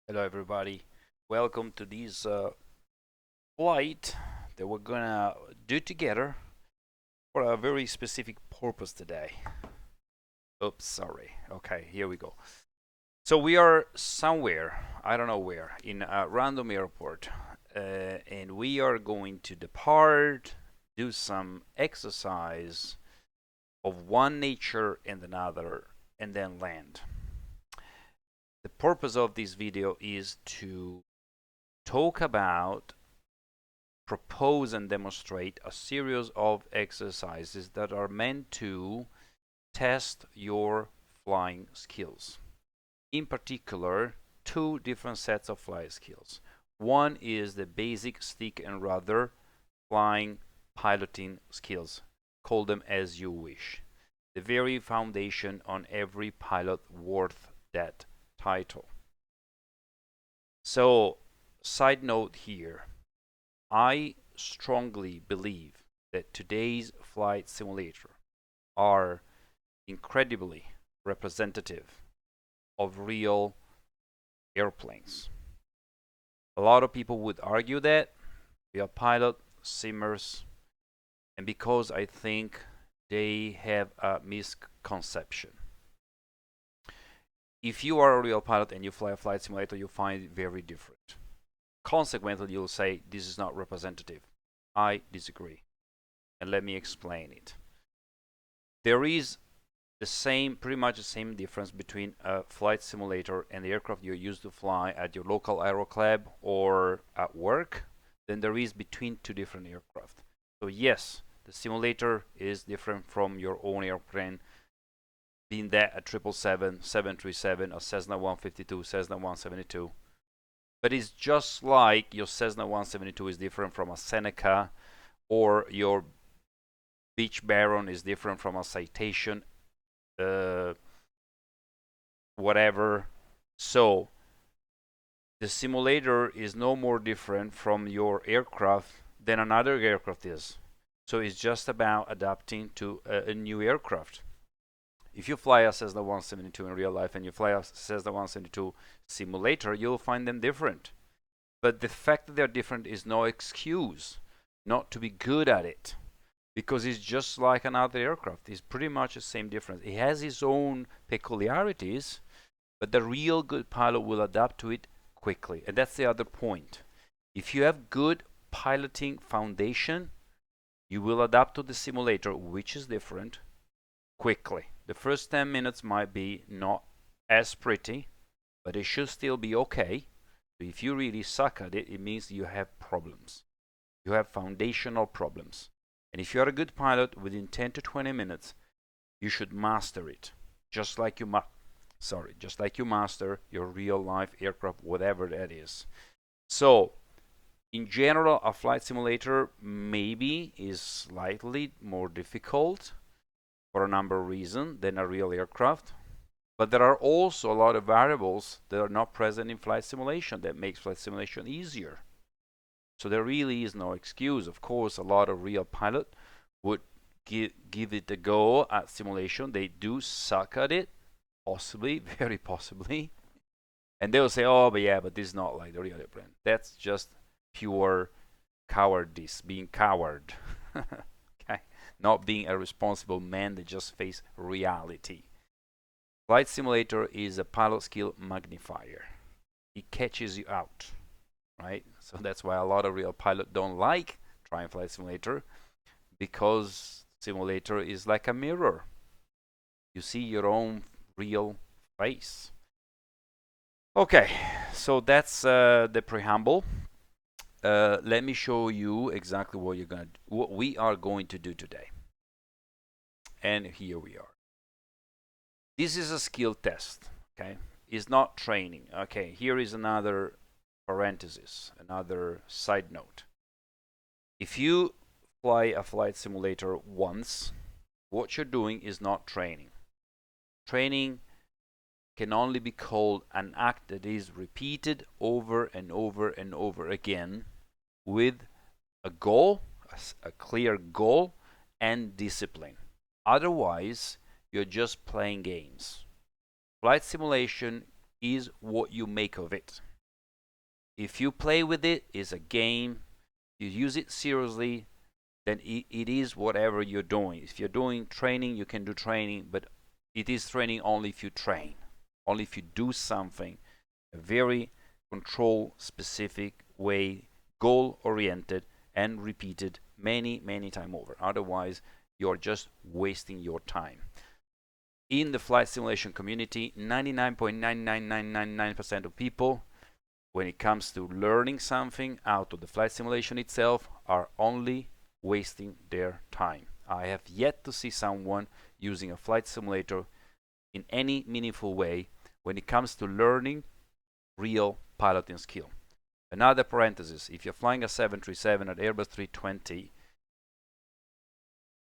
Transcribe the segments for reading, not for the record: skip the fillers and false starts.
Hello, everybody. Welcome to this flight that we're gonna do together for a very specific purpose today. Oops, sorry. Okay, here we go. So we are somewhere, I don't know where, in a random airport, and we are going to depart, do some exercise of one nature and another, and then land. The purpose of this video is to talk about propose and demonstrate a series of exercises that are meant to test your flying skills. In particular, two different sets of flying skills. One is the basic stick and rudder flying piloting skills. Call them as you wish. The very foundation on every pilot worth that title. So, side note here, I strongly believe that today's flight simulator are incredibly representative of real airplanes. A lot of people would argue that real pilot, simmers, and because I think they have a misconception. If you are a real pilot and you fly a flight simulator, you find it very different. Consequently, you'll say this is not representative. I disagree. And let me explain it. There is pretty much the same difference between a flight simulator and the aircraft you're used to fly at your local aero club or at work than there is between two different aircraft. So yes, the simulator is different from your own airplane, being that a 777, 737, a Cessna 152, Cessna 172. But it's just like your Cessna 172 is different from a Seneca, or your Beech Baron is different from a Citation, whatever. So the simulator is no more different from your aircraft than another aircraft is. So it's just about adapting to a new aircraft. If you fly a Cessna 172 in real life and you fly a Cessna 172 simulator, you'll find them different. But the fact that they're different is no excuse not to be good at it, because it's just like another aircraft. It's pretty much the same difference. It has its own peculiarities, but the real good pilot will adapt to it quickly. And that's the other point. If you have good piloting foundation, you will adapt to the simulator, which is different, quickly. The first 10 minutes might be not as pretty, but it should still be okay. If you really suck at it, it means you have problems. You have foundational problems. And if you're a good pilot, within 10 to 20 minutes, you should master it. Just like you master your real life aircraft, whatever that is. So, in general, a flight simulator maybe is slightly more difficult for a number of reasons than a real aircraft. But there are also a lot of variables that are not present in flight simulation that makes flight simulation easier. So there really is no excuse. Of course, a lot of real pilot would give it a go at simulation. They do suck at it, possibly, very possibly. And they'll say, oh, but this is not like the real airplane. That's just pure cowardice, being coward. Okay? Not being a responsible man that just face reality. Flight simulator is a pilot skill magnifier. It catches you out, right? So that's why a lot of real pilots don't like trying flight simulator, because simulator is like a mirror. You see your own real face. Okay, so that's the preamble. Let me show you exactly what we are going to do today. And here we are. This is a skill test, okay? It's not training. Okay, here is another parenthesis, another side note. If you fly a flight simulator once, what you're doing is not training. Training can only be called an act that is repeated over and over and over again with a goal, a clear goal, and discipline. Otherwise, you're just playing games. Flight simulation is what you make of it. If you play with it, it's a game. You use it seriously, then it is whatever you're doing. If you're doing training, you can do training, but it is training only if you train, only if you do something a very control specific way, goal oriented, and repeated many times over. Otherwise, you're just wasting your time. In the flight simulation community, 99.99999% of people, when it comes to learning something out of the flight simulation itself, are only wasting their time. I have yet to see someone using a flight simulator in any meaningful way when it comes to learning real piloting skill. Another parenthesis, if you're flying a 737 at Airbus 320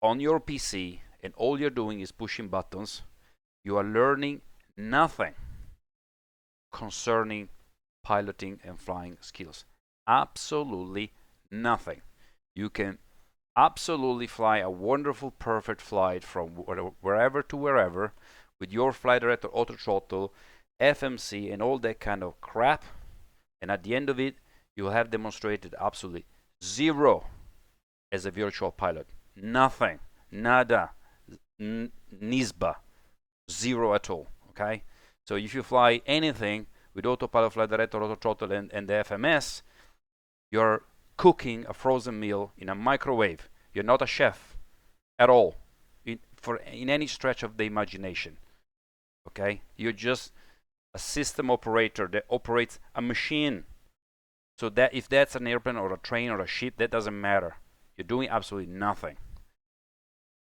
on your PC and all you're doing is pushing buttons, you are learning nothing concerning piloting and flying skills. Absolutely nothing. You can absolutely fly a wonderful, perfect flight from wherever to wherever with your flight director, auto throttle, FMC, and all that kind of crap. And at the end of it, you will have demonstrated absolutely zero as a virtual pilot. Nothing. Nada. Nisba. Zero at all. Okay? So if you fly anything with autopilot, flight director, auto throttle, and the FMS, you're cooking a frozen meal in a microwave. You're not a chef at all in any stretch of the imagination. Okay? You're just a system operator that operates a machine. So that if that's an airplane or a train or a ship, that doesn't matter. You're doing absolutely nothing.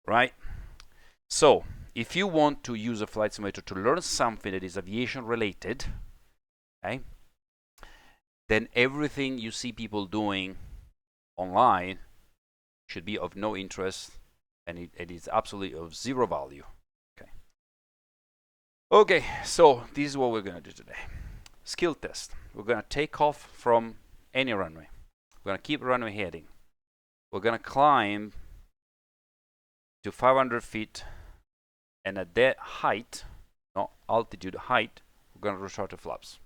Right? So if you want to use a flight simulator to learn something that is aviation related, okay, then everything you see people doing online should be of no interest, and it is absolutely of zero value. Okay, so this is what we're going to do today. Skill test. We're going to take off from any runway. We're going to keep runway heading. We're going to climb to 500 feet, and at that height, not altitude, height, we're going to restart the flaps.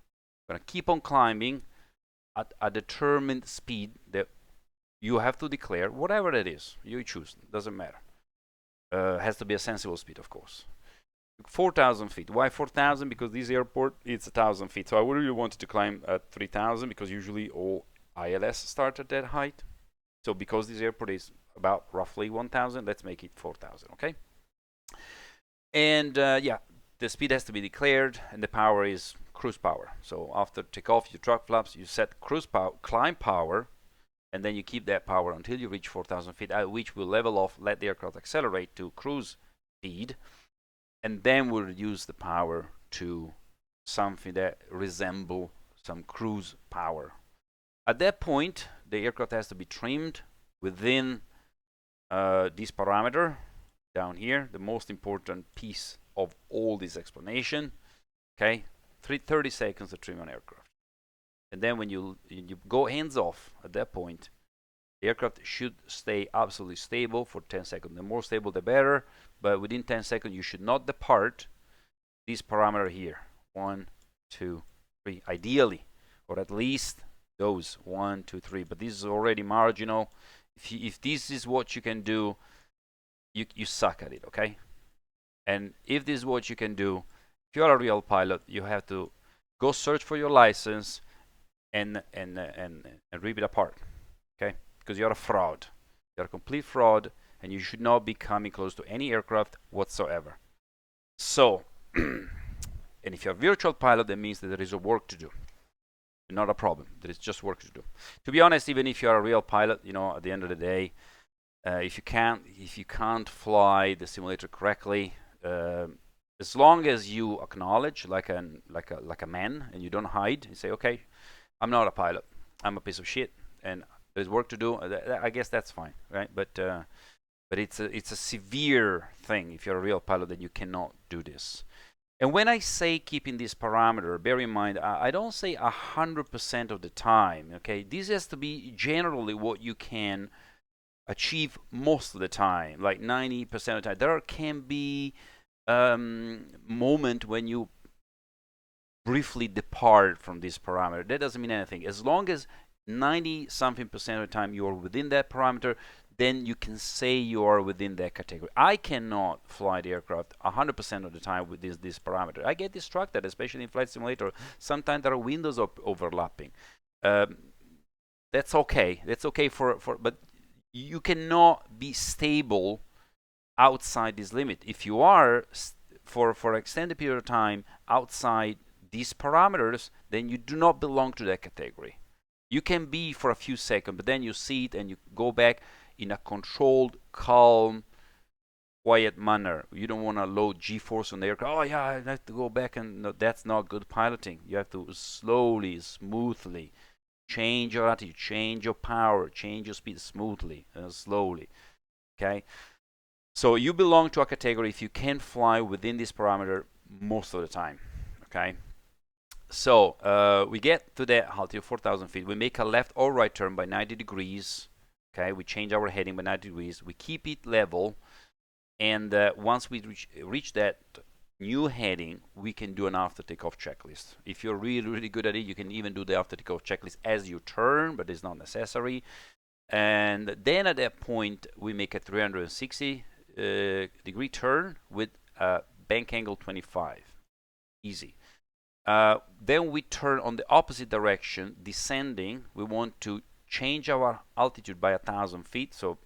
We're going to keep on climbing at a determined speed that you have to declare, whatever that is, you choose, doesn't matter. Has to be a sensible speed, of course. 4,000 feet. Why 4,000? Because this airport, it's 1,000 feet. So I really wanted to climb at 3,000 because usually all ILS start at that height. So because this airport is about roughly 1,000, let's make it 4,000, okay? And yeah, the speed has to be declared, and the power is cruise power. So after takeoff, you truck flaps, you set cruise power, climb power, and then you keep that power until you reach 4,000 feet, at which will level off, let the aircraft accelerate to cruise speed, and then we'll reduce the power to something that resemble some cruise power. At that point, the aircraft has to be trimmed within this parameter down here, the most important piece of all this explanation. Okay, 30 seconds to trim an aircraft. And then when you go hands off at that point, the aircraft should stay absolutely stable for 10 seconds. The more stable, the better. But within 10 seconds, you should not depart this parameter here. 1, 2, 3, ideally, or at least those 1, 2, 3. But this is already marginal. If this is what you can do, you suck at it, okay? And if this is what you can do, if you're a real pilot, you have to go search for your license and rip it apart, okay? Because you're a fraud. You're a complete fraud, and you should not be coming close to any aircraft whatsoever. So, and if you're a virtual pilot, that means that there is a work to do. Not a problem. There is just work to do. To be honest, even if you're a real pilot, you know, at the end of the day, if you can't fly the simulator correctly, as long as you acknowledge, like a man, and you don't hide, and say, okay, I'm not a pilot. I'm a piece of shit, and there's work to do. I guess that's fine, right? But it's a severe thing. If you're a real pilot, then you cannot do this. And when I say keeping this parameter, bear in mind, I don't say 100% of the time. Okay, this has to be generally what you can achieve most of the time, like 90% of the time. There can be moment when you briefly depart from this parameter. That doesn't mean anything. As long as 90-something% of the time you are within that parameter, then you can say you are within that category. I cannot fly the aircraft 100% of the time with this parameter. I get distracted, especially in Flight Simulator. Sometimes there are windows overlapping. That's okay. That's okay but you cannot be stable outside this limit. If you are for extended period of time outside these parameters, then you do not belong to that category. You can be for a few seconds, but then you see it and you go back in a controlled, calm, quiet manner. You don't want to load G-force on the aircraft. Oh yeah, I have to go back, and no, that's not good piloting. You have to slowly, smoothly change your attitude, change your power, change your speed smoothly and slowly. Okay, so you belong to a category if you can fly within this parameter most of the time. Okay, so we get to the altitude 4,000 feet. We make a left or right turn by 90 degrees. Okay, we change our heading by 90 degrees. We keep it level, and once we reach that new heading, we can do an after takeoff checklist. If you're really good at it, you can even do the after takeoff checklist as you turn, but it's not necessary. And then at that point, we make a 360 degree turn with a bank angle 25. Easy. Then we turn on the opposite direction, descending. We want to change our altitude by 1,000 feet. So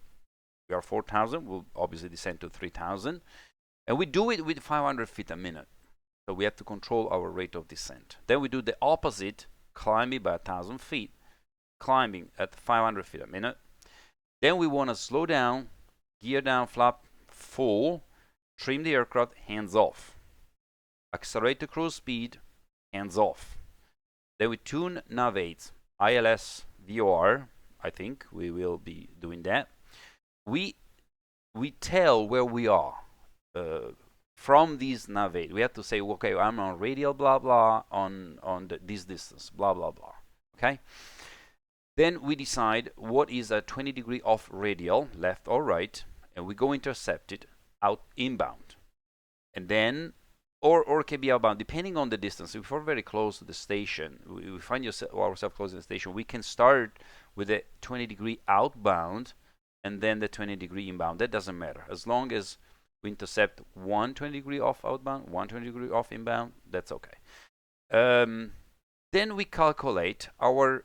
we are 4,000. We'll obviously descend to 3,000. And we do it with 500 feet a minute. So we have to control our rate of descent. Then we do the opposite, climbing by 1,000 feet, climbing at 500 feet a minute. Then we want to slow down, gear down, flap full, trim the aircraft, hands off. Accelerate to cruise speed, hands off. Then we tune nav aids, ILS, VOR. I think we will be doing that. We tell where we are from these nav aids. We have to say, okay, I'm on radial blah blah on this distance blah blah blah. Okay. Then we decide what is a 20 degree off radial, left or right, and we go intercept it out inbound, and then or it can be outbound depending on the distance. If we're very close to the station, we find ourselves close to the station, we can start with a 20 degree outbound and then the 20 degree inbound. That doesn't matter as long as we intercept 120 degree off outbound, 120 degree off inbound. That's okay. Then we calculate our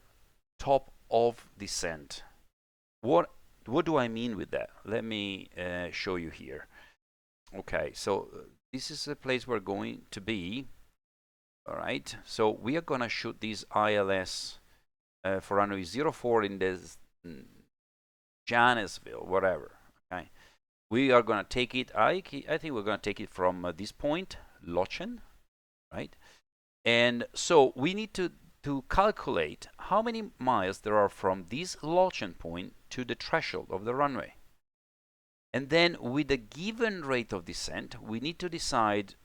top of descent. What do I mean with that? Let me show you here. Okay, so this is the place we're going to be. All right, so we are gonna shoot this ILS for runway 04 in this Janesville, whatever. Okay, we are gonna take it. I think we're gonna take it from this point, Lochen, right? And so we need to calculate how many miles there are from this Lochen point to the threshold of the runway. And then with a given rate of descent, we need to decide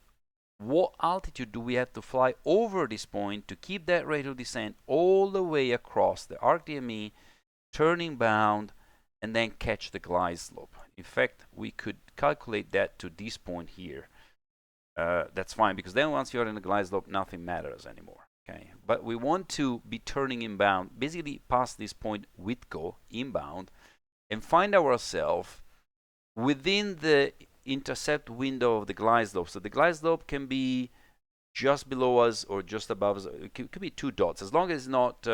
what altitude do we have to fly over this point to keep that rate of descent all the way across the ArcDME, turning bound, and then catch the glide slope. In fact, we could calculate that to this point here. That's fine, because then once you're in the glide slope, nothing matters anymore. Okay, but we want to be turning inbound, basically past this point, Whitco, inbound, and find ourselves within the intercept window of the glide slope. So the glide slope can be just below us or just above us. It could be 2 dots, as long as it's not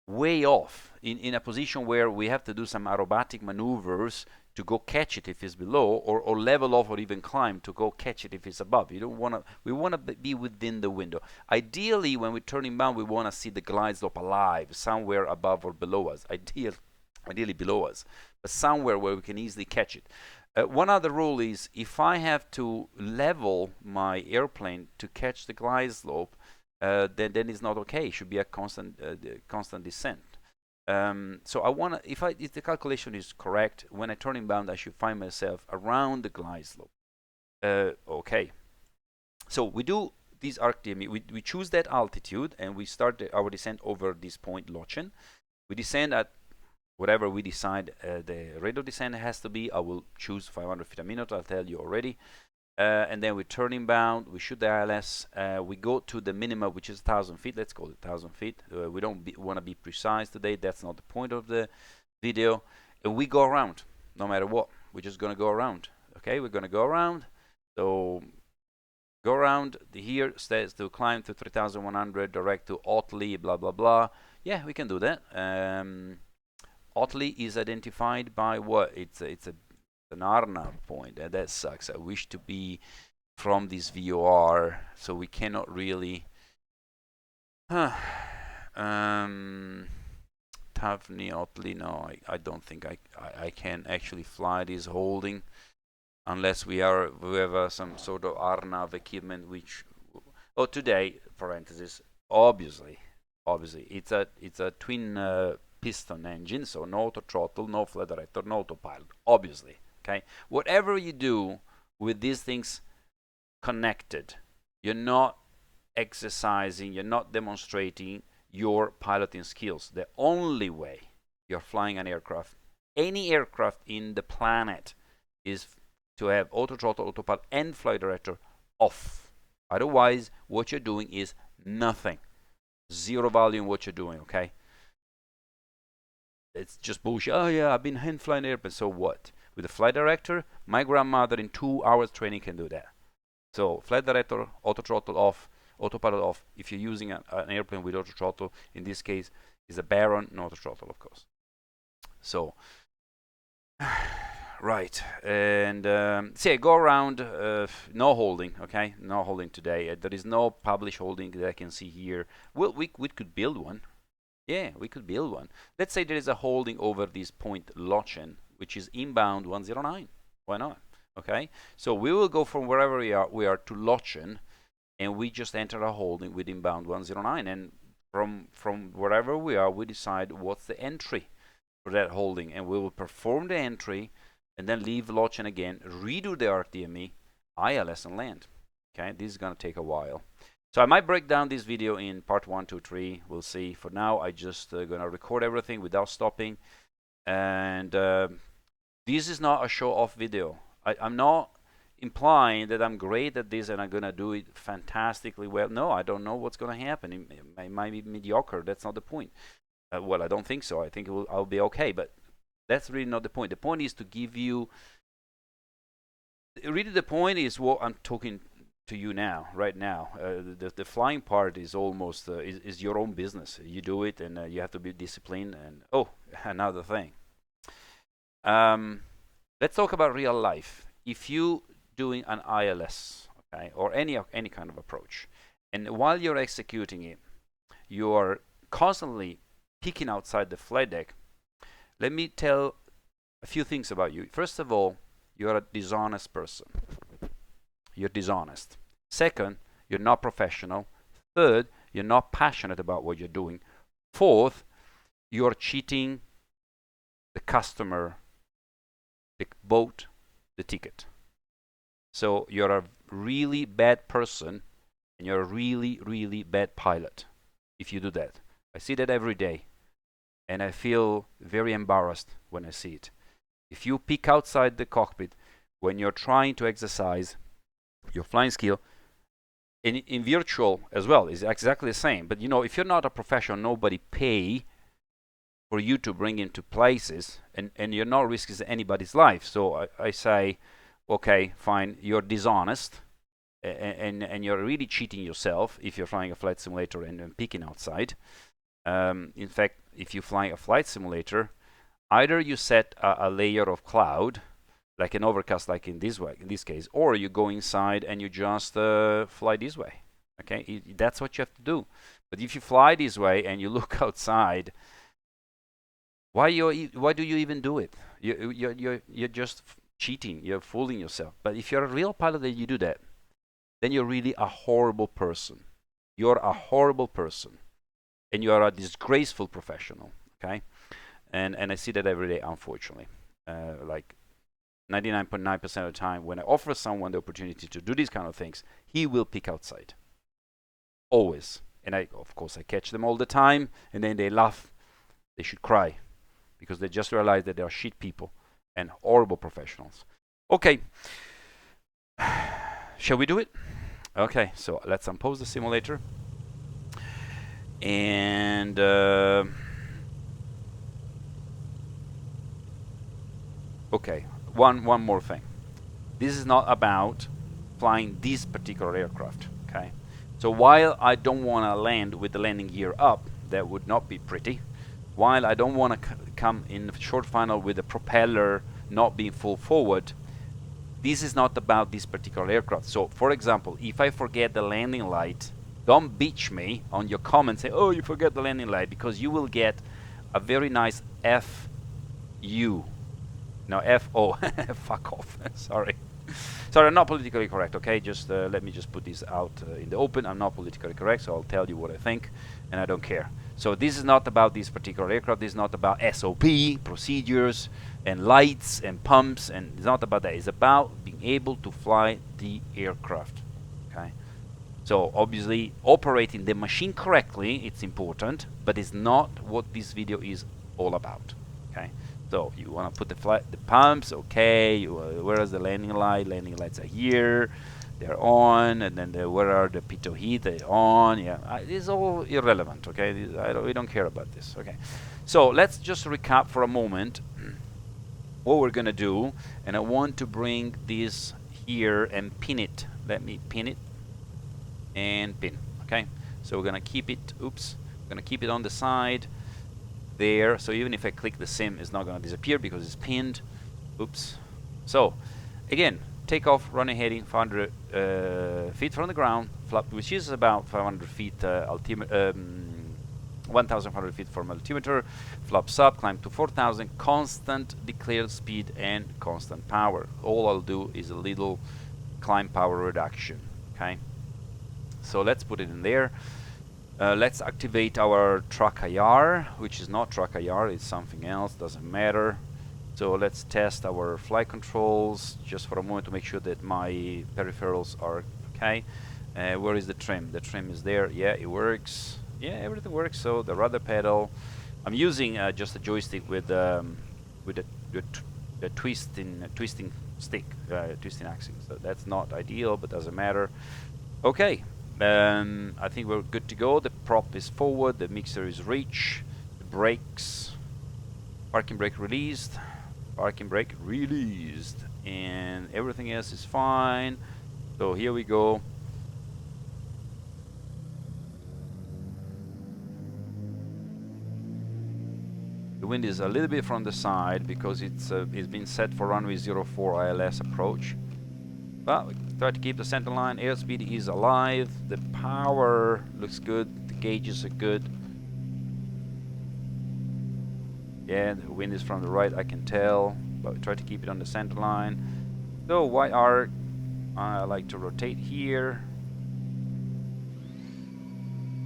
way off in a position where we have to do some aerobatic maneuvers to go catch it if it's below, or level off or even climb to go catch it if it's above. You don't want to. We want to be within the window. Ideally, when we turn inbound, we want to see the glide slope alive, somewhere above or below us. Ideally below us, but somewhere where we can easily catch it. One other rule is if I have to level my airplane to catch the glide slope, then it's not okay. It should be a constant descent. So I want to, if the calculation is correct, when I turn inbound, I should find myself around the glide slope. Okay. So we do this ArcDME. We choose that altitude and we start our descent over this point, Lochen. We descend at whatever we decide the rate of descent has to be. I will choose 500 feet a minute. I'll tell you already. and then we turn inbound, we shoot the ILS, we go to the minimum, which is 1,000 feet. Let's call it 1,000 feet. We don't want to be precise today. That's not the point of the video. And we go around, no matter what. We're just going to go around. Okay, we're going to go around. So go around. Here says to climb to 3,100, direct to Otley, blah, blah, blah. Yeah, we can do that. Otley is identified by what? It's an Arnav point, and that sucks. I wish to be from this VOR, so we cannot really. Tavni, Otley, no, I don't think I can actually fly this holding unless we have some sort of Arnav equipment, which today, parenthesis, obviously it's a twin piston engine, so no auto throttle, no flight director, no autopilot, obviously. Okay, whatever you do with these things connected, you're not exercising, you're not demonstrating your piloting skills. The only way you're flying an aircraft, any aircraft in the planet, is to have auto throttle, autopilot, and flight director off. Otherwise, what you're doing is nothing. Zero value in what you're doing, okay? It's just bullshit. Oh yeah, I've been hand flying airplane, so what? With the flight director, my grandmother in 2 hours training can do that. So flight director, auto throttle off, autopilot off. If you're using an airplane with auto throttle, in this case is a Baron, no auto throttle, of course. So right, and see, go around, no holding, okay, no holding today. There is no published holding that I can see here. Well, we could build one. Yeah, we could build one. Let's say there is a holding over this point Lochen, which is inbound 109. Why not? Okay, so we will go from wherever we are to Lochen, and we just enter a holding with inbound 109, and from wherever we are, we decide what's the entry for that holding, and we will perform the entry, and then leave Lochen again, redo the RTME, ILS, and land. Okay, this is gonna take a while. So I might break down this video in part 1, 2, 3. We'll see. For now, I just gonna record everything without stopping, and this is not a show-off video. I'm not implying that I'm great at this and I'm gonna do it fantastically well. No, I don't know what's gonna happen. It might be mediocre. That's not the point. Well, I don't think so. I think I'll be okay, but that's really not the point. The point is to give you. Really, the point is what I'm talking to you now, right now. The flying part is almost is your own business. You do it, and you have to be disciplined. And another thing. Let's talk about real life. If you doing an ILS, okay, or any kind of approach, and while you're executing it, you are constantly peeking outside the flight deck. Let me tell a few things about you. First of all, you're a dishonest person. You're dishonest. Second, you're not professional. Third, you're not passionate about what you're doing. Fourth, you're cheating the customer, the boat, the ticket. So you're a really bad person, and you're a really, really bad pilot if you do that. I see that every day, and I feel very embarrassed when I see it. If you peek outside the cockpit when you're trying to exercise your flying skill, in virtual as well, is exactly the same. But you know, if you're not a professional, nobody pay for you to bring into places, and you're not risking anybody's life. So I say, okay, fine, you're dishonest, and you're really cheating yourself if you're flying a flight simulator and peeking outside. In fact, if you fly a flight simulator, either you set a layer of cloud, like an overcast, like in this case, or you go inside and you just fly this way. Okay, that's what you have to do. But if you fly this way and you look outside, why do you even do it? You're just cheating. You're fooling yourself. But if you're a real pilot and you do that, then you're really a horrible person. You're a horrible person, and you are a disgraceful professional. Okay, and I see that every day, unfortunately. Like 99.9% of the time, when I offer someone the opportunity to do these kind of things, he will pick outside. Always. And of course, I catch them all the time, and then they laugh. They should cry, because they just realize that they are shit people and horrible professionals. Okay. Shall we do it? Okay, so let's unpause the simulator. And okay, one more thing. This is not about flying this particular aircraft, okay? So while I don't want to land with the landing gear up, that would not be pretty. While I don't want to come in short final with the propeller not being full forward, this is not about this particular aircraft. So for example, if I forget the landing light, don't bitch me on your comments, say, oh, you forget the landing light, because you will get a very nice FU. No, FO. Fuck off. Sorry. Sorry, I'm not politically correct, okay? Just let me just put this out in the open. I'm not politically correct, so I'll tell you what I think, and I don't care. So this is not about this particular aircraft. This is not about SOP, procedures, and lights, and pumps, and it's not about that. It's about being able to fly the aircraft, okay? So obviously, operating the machine correctly, it's important, but it's not what this video is all about, okay? So you want to put the pumps, okay? Where is the landing light? Landing lights are here, they're on, and then where are the pitot heat? They're on. Yeah, it's all irrelevant, okay? We don't care about this, okay? So let's just recap for a moment what we're gonna do, and I want to bring this here and pin it. Let me pin it and pin, okay? So we're gonna keep it. Oops, we're gonna keep it on the side. There, so even if I click the sim, it's not going to disappear because it's pinned. Oops. So again, takeoff, running heading 500 feet from the ground, flap, which is about 500 feet 1,500 feet from altimeter, flaps up, climb to 4,000, constant declared speed and constant power. All I'll do is a little climb power reduction, okay? So let's put it in there. Let's activate our track IR, which is not track IR, it's something else, doesn't matter. So let's test our flight controls just for a moment to make sure that my peripherals are okay. Where is the trim? The trim is there. Yeah, it works. Yeah, everything works. So the rudder pedal, I'm using just a joystick with the twisting stick, twisting axis. So that's not ideal, but doesn't matter. Okay. I think we're good to go. The prop is forward, the mixer is reach, the brakes, parking brake released, and everything else is fine. So here we go. The wind is a little bit from the side because it's been set for runway 04 ILS approach. But we try to keep the center line. Airspeed is alive. The power looks good. The gauges are good. Yeah, the wind is from the right, I can tell. But we try to keep it on the center line. So YR, I like to rotate here.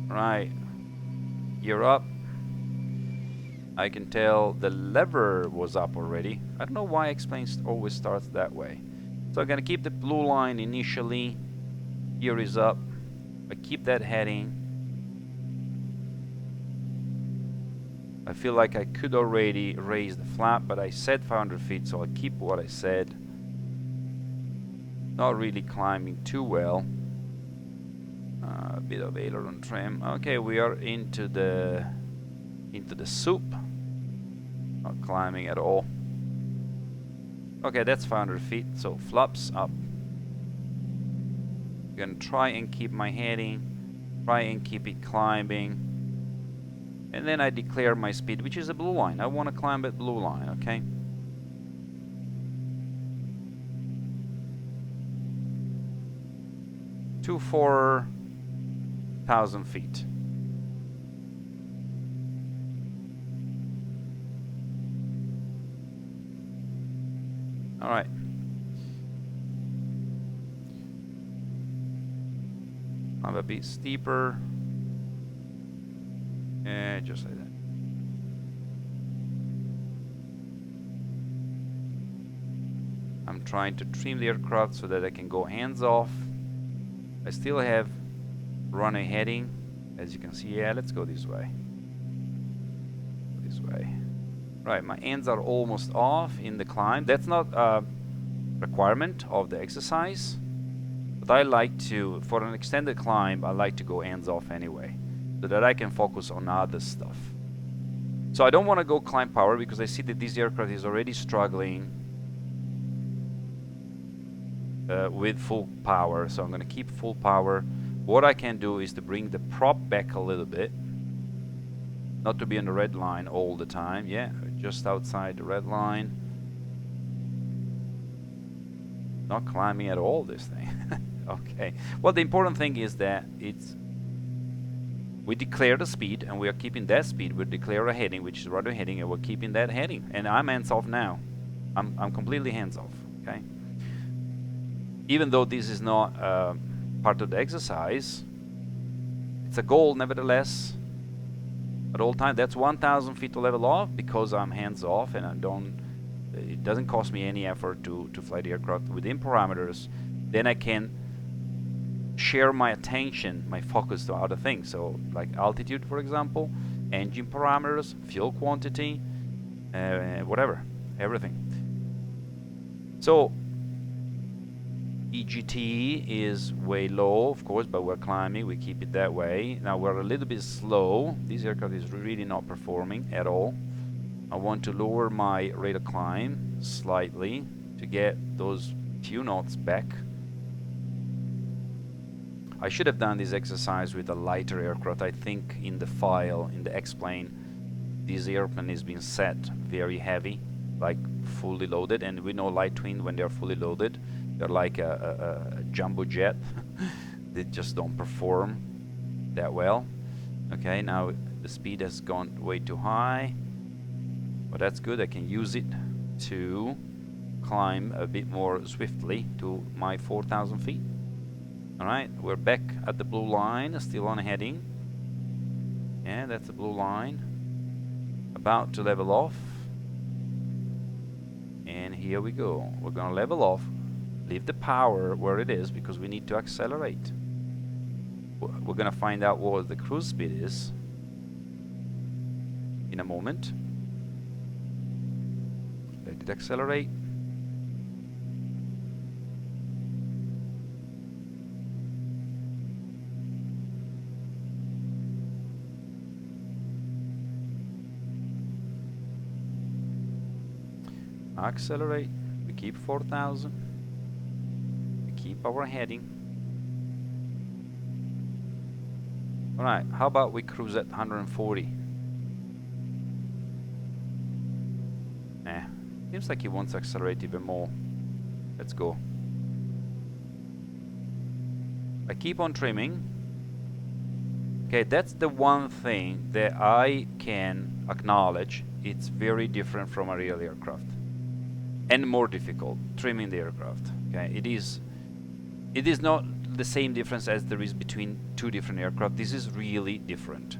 Right. Gear up. I can tell the lever was up already. I don't know why X-Planes always starts that way. So I'm gonna keep the blue line initially. Gear is up. I keep that heading. I feel like I could already raise the flap, but I said 500 feet, so I'll keep what I said. Not really climbing too well. A bit of aileron trim. Okay, we are into the soup. Not climbing at all. Okay, that's 500 feet, so flaps up. I'm gonna try and keep my heading, try and keep it climbing, and then I declare my speed, which is a blue line. I want to climb at blue line, okay? To 4,000 feet. All right. I'm a bit steeper. And just like that. I'm trying to trim the aircraft so that I can go hands off. I still have runway heading, as you can see. Yeah, let's go this way. This way. Right, my ends are almost off in the climb. That's not a requirement of the exercise. But I like to, for an extended climb, I like to go hands off anyway, so that I can focus on other stuff. So I don't want to go climb power because I see that this aircraft is already struggling with full power, so I'm going to keep full power. What I can do is to bring the prop back a little bit, not to be on the red line all the time. Yeah, just outside the red line. Not climbing at all, this thing. Okay, well, the important thing is that we declare the speed and we are keeping that speed. We declare a heading, which is rudder heading, and we're keeping that heading, and I'm hands off now. I'm completely hands off. Okay, even though this is not part of the exercise, it's a goal nevertheless. At all time, that's 1,000 feet to level off because I'm hands off, and it doesn't cost me any effort to fly the aircraft within parameters. Then I can share my attention, my focus to other things. So like altitude, for example, engine parameters, fuel quantity, whatever, everything. So EGT is way low, of course, but we're climbing, we keep it that way. Now we're a little bit slow. This aircraft is really not performing at all. I want to lower my rate of climb slightly to get those few knots back. I should have done this exercise with a lighter aircraft. I think in the file, in the X-plane, this airplane is being set very heavy, like fully loaded, and we know light twin, when they're fully loaded, they're like a jumbo jet. They just don't perform that well. Okay, now the speed has gone way too high, but that's good. I can use it to climb a bit more swiftly to my 4,000 feet. Alright, we're back at the blue line, still on heading. Yeah, that's the blue line. About to level off. And here we go. We're gonna level off. Leave the power where it is because we need to accelerate. We're gonna find out what the cruise speed is in a moment. Let it accelerate. Accelerate. We keep 4,000. We keep our heading. Alright, how about we cruise at 140? Seems like he wants to accelerate even more. Let's go. I keep on trimming. Okay, that's the one thing that I can acknowledge. It's very different from a real aircraft. And more difficult, trimming the aircraft. Okay, it is not the same difference as there is between two different aircraft. This is really different.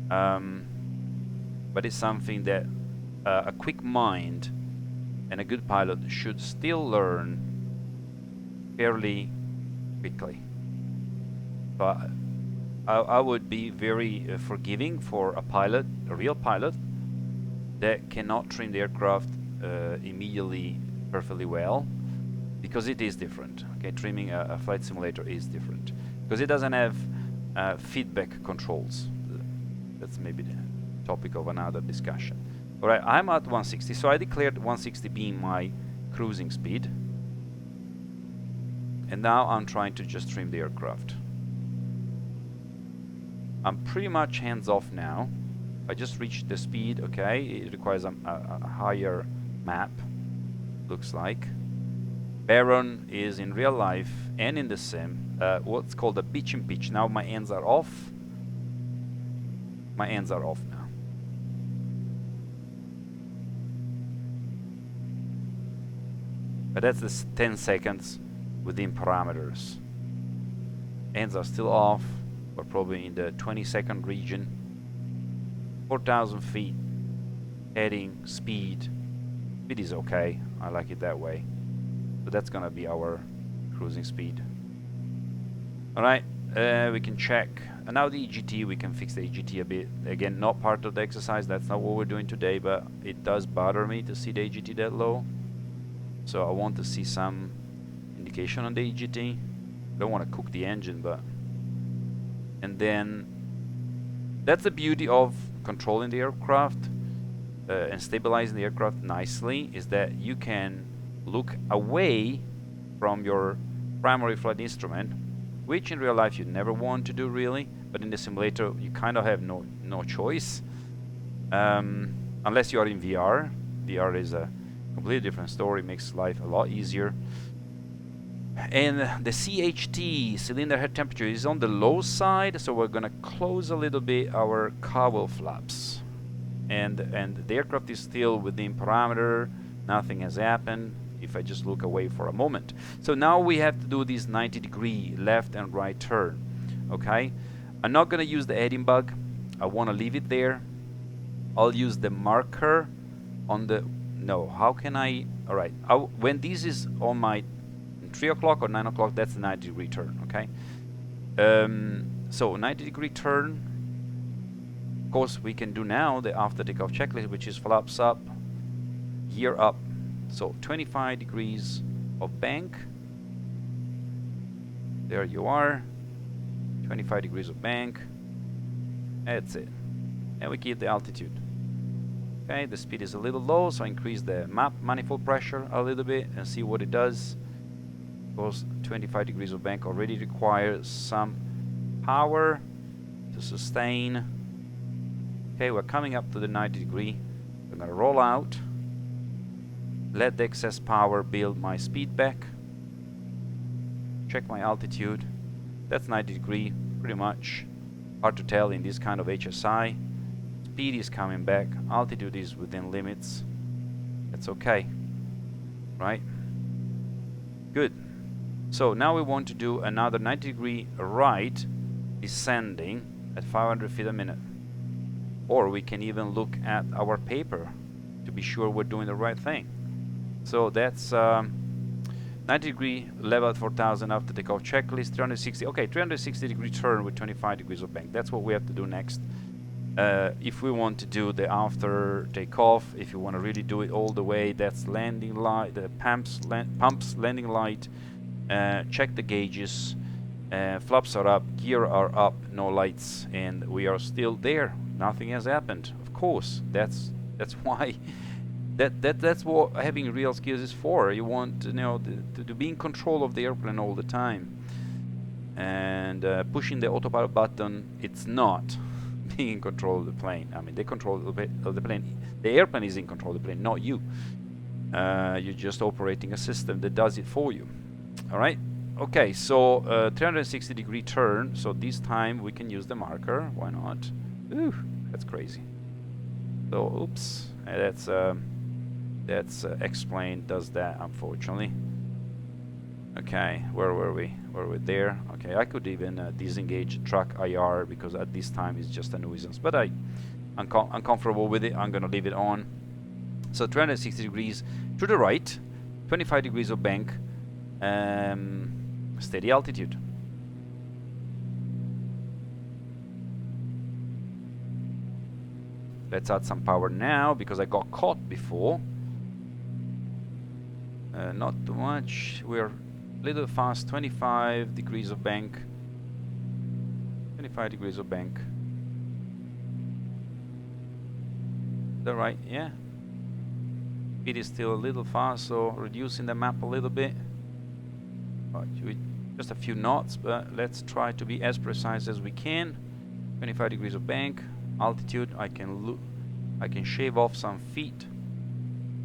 But it's something that a quick mind and a good pilot should still learn fairly quickly. But I would be very forgiving for a pilot, a real pilot, that cannot trim the aircraft immediately perfectly well, because it is different. Okay, trimming a flight simulator is different because it doesn't have feedback controls. That's maybe the topic of another discussion. All right, I'm at 160, so I declared 160 being my cruising speed, and now I'm trying to just trim the aircraft. I'm pretty much hands off now. I just reached the speed. Okay, it requires a higher map, looks like. Baron is in real life and in the sim what's called a pitch and pitch. Now my ends are off. My ends are off now. But that's the 10 seconds within parameters. Ends are still off. We're probably in the 20-second region. 4,000 feet. Heading, speed. Speed is okay. I like it that way. So that's gonna be our cruising speed. Alright, we can check. And now the EGT, we can fix the EGT a bit. Again, not part of the exercise. That's not what we're doing today, but it does bother me to see the EGT that low. So I want to see some indication on the EGT. don't want to cook the engine, but... And then that's the beauty of controlling the aircraft and stabilizing the aircraft nicely, is that you can look away from your primary flight instrument, which in real life you never want to do really, but in the simulator you kind of have no choice, unless you are in VR. VR is a completely different story, makes life a lot easier. And the CHT, cylinder head temperature, is on the low side, so we're gonna close a little bit our cowl flaps, and the aircraft is still within parameter, nothing has happened if I just look away for a moment. So now we have to do this 90-degree left and right turn. Okay, I'm not gonna use the heading bug, I want to leave it there. I'll use the marker on the... No, how can I... Alright, when this is on my 3 o'clock or 9 o'clock, that's the 90-degree turn, okay? So 90-degree turn. Of course, we can do now the after takeoff checklist, which is flaps up, gear up. So 25 degrees of bank. There you are. 25 degrees of bank. That's it. And we keep the altitude. Okay, the speed is a little low, so I increase the map manifold pressure a little bit and see what it does. Of course, 25 degrees of bank already requires some power to sustain. Okay, we're coming up to the 90 degree. I'm gonna roll out, let the excess power build my speed back, check my altitude. That's 90 degree, pretty much. Hard to tell in this kind of HSI. Speed is coming back, altitude is within limits. That's okay, right? Good. So now we want to do another 90 degree right, descending at 500 feet a minute. Or we can even look at our paper to be sure we're doing the right thing. So that's 90 degree level at 4000 after takeoff checklist, 360. Okay, 360 degree turn with 25 degrees of bank. That's what we have to do next. If we want to do the after takeoff, if you want to really do it all the way, that's landing light, the pumps landing light. Check the gauges. Flaps are up, gear are up, no lights, and we are still there. Nothing has happened. Of course, that's why that's what having real skills is for. You want to be in control of the airplane all the time, and pushing the autopilot button, it's not being in control of the plane. I mean, they control the plane. The airplane is in control of the plane, not you. You're just operating a system that does it for you. All right. Okay, so 360 degree turn. So this time we can use the marker. Why not? Ooh, that's crazy. So oops, that's explained. Does that, unfortunately. Okay, where were we? Were we there? Okay, I could even disengage track IR because at this time it's just a nuisance. But I'm comfortable with it. I'm gonna leave it on. So 360 degrees to the right, 25 degrees of bank. Steady altitude. Let's add some power now because I got caught before. Not too much. We're a little fast. 25 degrees of bank. 25 degrees of bank. Is that right? Yeah. Speed is still a little fast, so reducing the map a little bit. Just a few knots, but let's try to be as precise as we can. 25 degrees of bank, altitude. I can shave off some feet,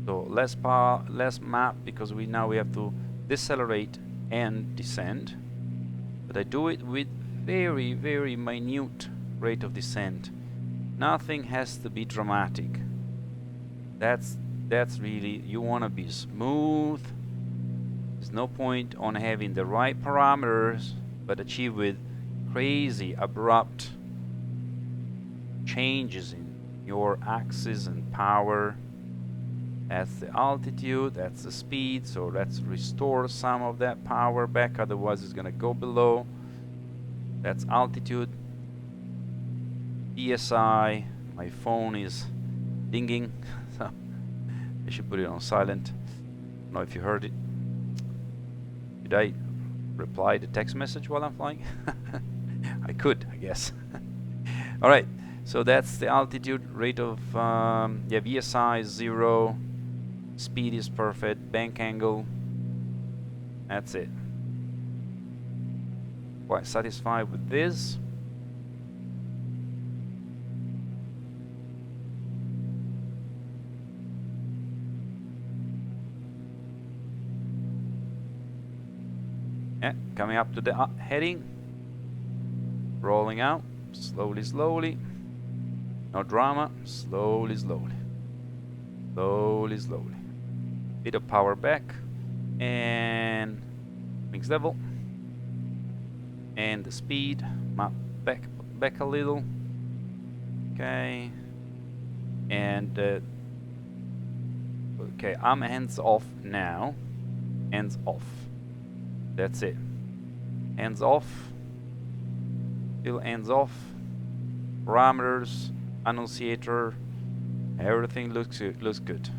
so less power, less map, because we have to decelerate and descend. But I do it with very, very minute rate of descent. Nothing has to be dramatic. That's really, you want to be smooth. There's no point on having the right parameters but achieve with crazy abrupt changes in your axis and power. That's the altitude, that's the speed, so let's restore some of that power back, otherwise it's gonna go below. That's altitude. PSI, my phone is dinging, so I should put it on silent. I don't know if you heard it. Did I reply the text message while I'm flying? I could, I guess. All right, so that's the altitude. Rate of yeah, VSI is 0, speed is perfect, bank angle, that's it. Quite satisfied with this. Yeah, coming up to the heading, rolling out, slowly, slowly, no drama, slowly, slowly, slowly, slowly. Bit of power back, and wings level, and the speed, back a little, okay, and okay, I'm hands off now, hands off. That's it. Hands off. Still hands off. Parameters, annunciator, everything looks good.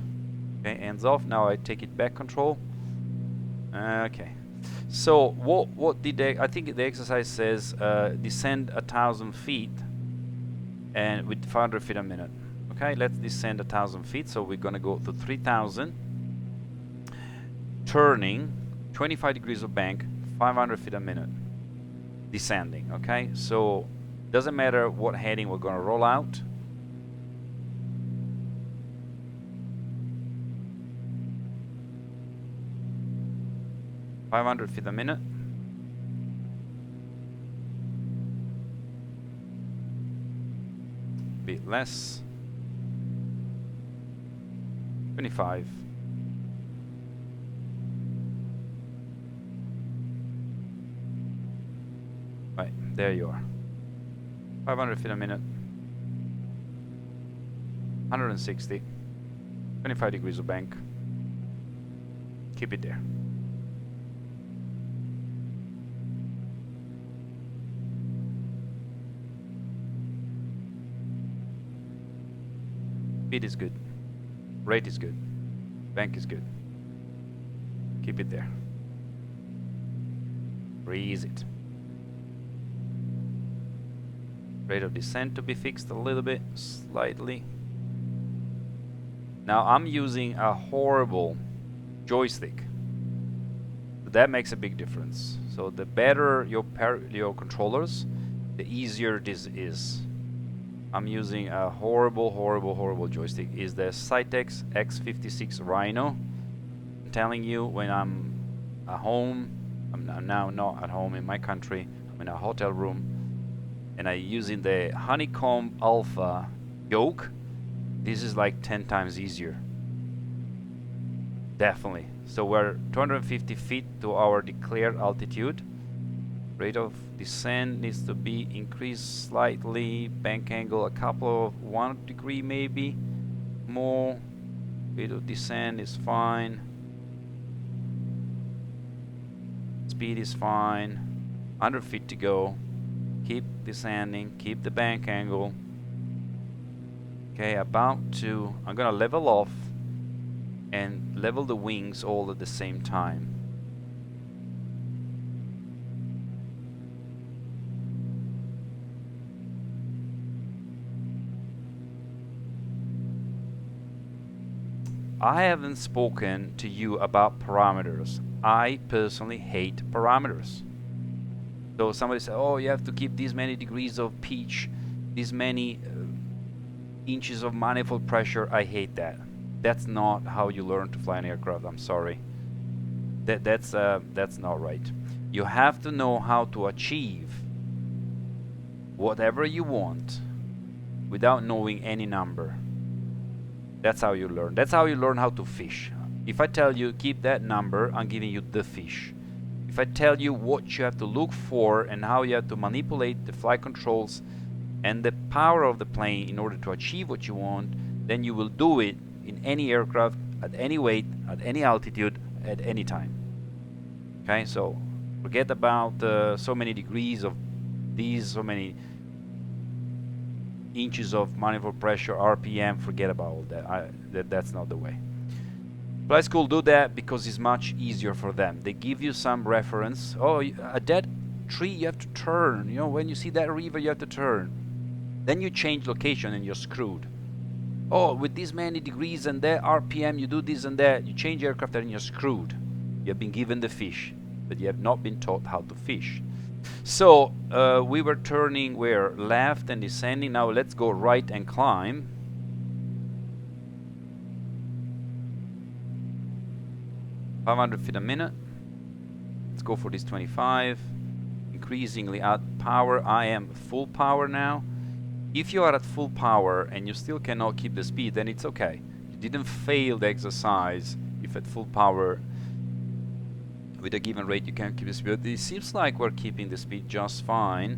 Okay, hands off. Now I take it back control. Okay. So what did they? I think the exercise says descend 1,000 feet and with 500 feet a minute. Okay, let's descend 1,000 feet. So we're gonna go to 3,000, turning 25 degrees of bank, 500 feet a minute, descending. Okay, so doesn't matter what heading we're going to roll out. $500 feet a minute. Bit less. 25. Right, there you are. 500 feet a minute. 160. 25 degrees of bank. Keep it there. Speed is good. Rate is good. Bank is good. Keep it there. Freeze it. Rate of descent to be fixed a little bit, slightly. Now I'm using a horrible joystick. That makes a big difference. So the better your controllers, the easier this is. I'm using a horrible joystick. Is the Cytex X56 Rhino. I'm telling you, when I'm at home, I'm now not at home in my country, I'm in a hotel room, and I'm using the Honeycomb Alpha yoke, this is like 10 times easier. Definitely. So we're 250 feet to our declared altitude. Rate of descent needs to be increased slightly. Bank angle a couple of 1 degree maybe more. Rate of descent is fine. Speed is fine. 100 feet to go. Keep descending. Keep the bank angle. Okay, about to. I'm gonna level off and level the wings all at the same time. I haven't spoken to you about parameters. I personally hate parameters. So somebody said, oh, you have to keep these many degrees of pitch, these many inches of manifold pressure. I hate that. That's not how you learn to fly an aircraft. I'm sorry. That's not right. You have to know how to achieve whatever you want without knowing any number. That's how you learn. That's how you learn how to fish. If I tell you keep that number, I'm giving you the fish. If I tell you what you have to look for and how you have to manipulate the flight controls and the power of the plane in order to achieve what you want, then you will do it in any aircraft, at any weight, at any altitude, at any time. Okay, so forget about so many degrees of these, so many inches of manifold pressure, RPM, forget about all that. That's not the way. Flight school do that because it's much easier for them. They give you some reference. Oh, at that tree you have to turn. You know, when you see that river you have to turn. Then you change location and you're screwed. Oh, with this many degrees and that RPM you do this and that. You change aircraft and you're screwed. You have been given the fish, but you have not been taught how to fish. So we were turning where? Left and descending. Now let's go right and climb. $500 feet a minute. Let's go for this 25. Increasingly at power. I am full power now. If you are at full power and you still cannot keep the speed, then it's okay. You didn't fail the exercise if at full power with a given rate you can't keep the speed. It seems like we're keeping the speed just fine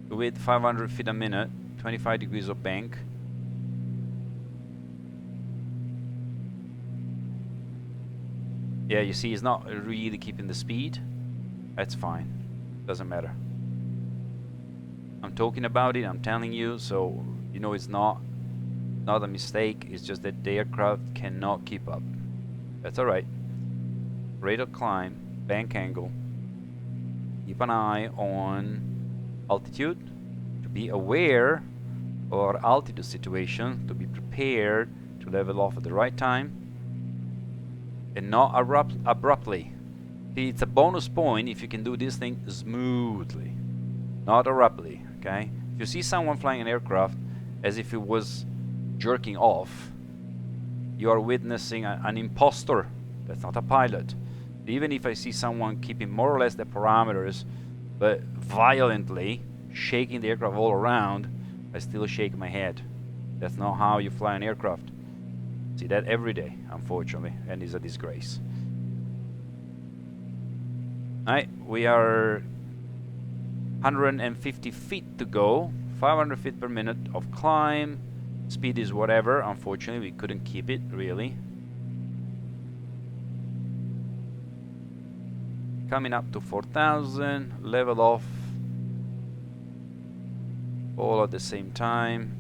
with 500 feet a minute, 25 degrees of bank. Yeah, you see it's not really keeping the speed. That's fine, doesn't matter. I'm talking about it, I'm telling you, so you know it's not a mistake. It's just that the aircraft cannot keep up. That's alright. Rate of climb, bank angle. Keep an eye on altitude to be aware of our altitude situation, to be prepared to level off at the right time and not abruptly. See, it's a bonus point if you can do this thing smoothly, not abruptly. Okay? If you see someone flying an aircraft as if it was jerking off, you are witnessing an imposter. That's not a pilot. Even if I see someone keeping more or less the parameters, but violently shaking the aircraft all around, I still shake my head. That's not how you fly an aircraft. See that every day, unfortunately, and it's a disgrace. Alright, we are 150 feet to go, 500 feet per minute of climb. Speed is whatever. Unfortunately, we couldn't keep it really. Coming up to 4,000, level off all at the same time,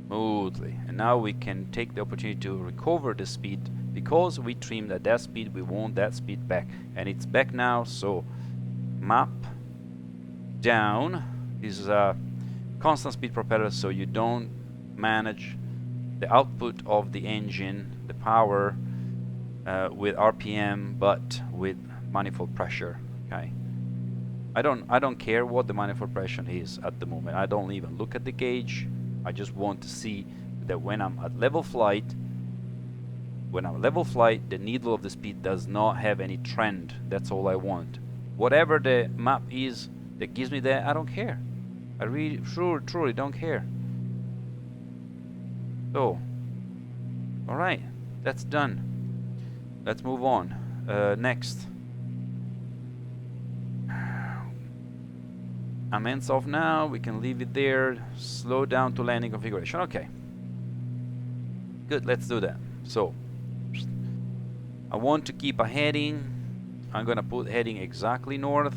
smoothly. And now we can take the opportunity to recover the speed because we trimmed at that speed. We want that speed back, and it's back now. So map down. This is a constant speed propeller, so you don't manage the output of the engine, the power, with RPM, but with manifold pressure. Okay, I don't care what the manifold pressure is at the moment. I don't even look at the gauge. I just want to see that when I'm at level flight, the needle of the speed does not have any trend. That's all I want. Whatever the map is that gives me that, I don't care. I really, truly don't care. So, all right, that's done. Let's move on. Next. I'm hands off now. We can leave it there. Slow down to landing configuration. Okay. Good, let's do that. So, I want to keep a heading. I'm gonna put heading exactly north.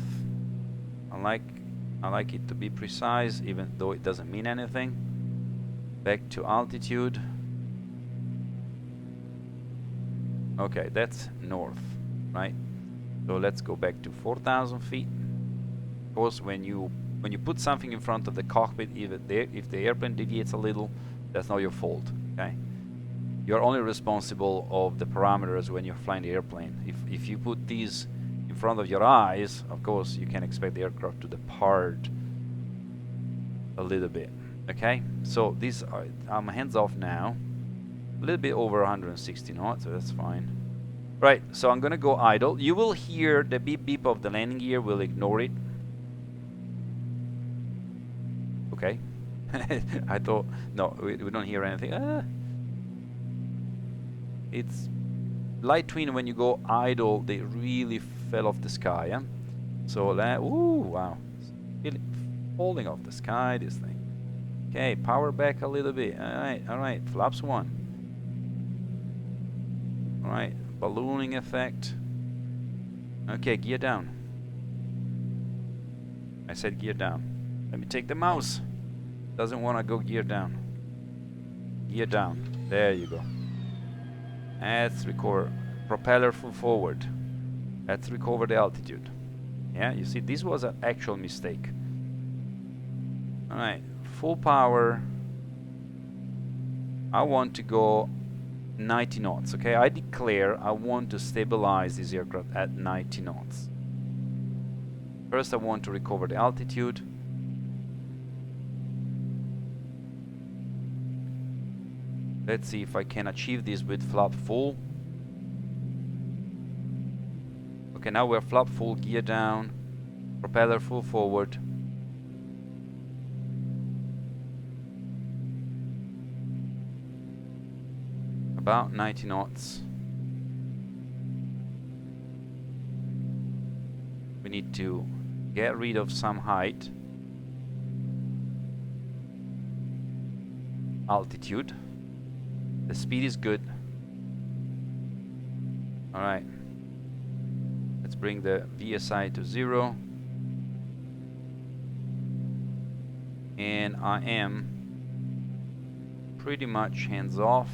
I like it to be precise, even though it doesn't mean anything. Back to altitude. Okay, that's north, right? So let's go back to 4,000 feet. Of course, when you put something in front of the cockpit, if the airplane deviates a little, that's not your fault. Okay, you're only responsible of the parameters when you're flying the airplane. If you put these in front of your eyes, of course, you can expect the aircraft to depart a little bit. Okay, so these are, I'm hands off now. A little bit over 160 knots, so that's fine. Right, so I'm gonna go idle. You will hear the beep beep of the landing gear. We'll ignore it. Okay. I thought, no, we don't hear anything. It's light twin. When you go idle, they really fell off the sky. Yeah? So ooh, wow, it's really falling off the sky, this thing. Okay, power back a little bit. All right, flaps one. All right, ballooning effect. Okay, gear down. I said gear down. Let me take the mouse. Doesn't want to go gear down. Gear down. There you go. Let's recover. Propeller full forward. Let's recover the altitude. Yeah, you see, this was an actual mistake. Alright, full power. I want to go 90 knots, okay? I declare I want to stabilize this aircraft at 90 knots. First, I want to recover the altitude. Let's see if I can achieve this with flap full. Okay, now we're flap full, gear down, propeller full forward. About 90 knots. We need to get rid of some height. Altitude. The speed is good. Alright. Let's bring the VSI to 0. And I am pretty much hands off.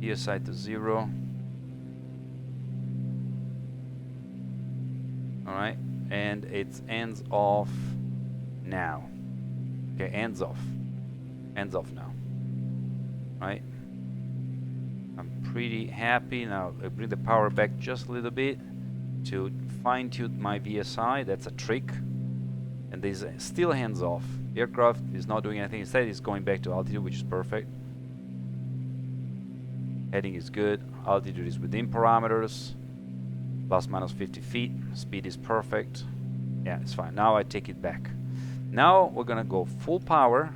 VSI to 0. Alright. And it's hands off now. Okay, hands off. Hands off now. Right. I'm pretty happy. Now I bring the power back just a little bit to fine-tune my VSI. That's a trick. And this is still hands off. The aircraft is not doing anything. Instead, it's going back to altitude, which is perfect. Heading is good. Altitude is within parameters. Plus minus 50 feet. Speed is perfect. Yeah, it's fine. Now I take it back. Now we're gonna go full power.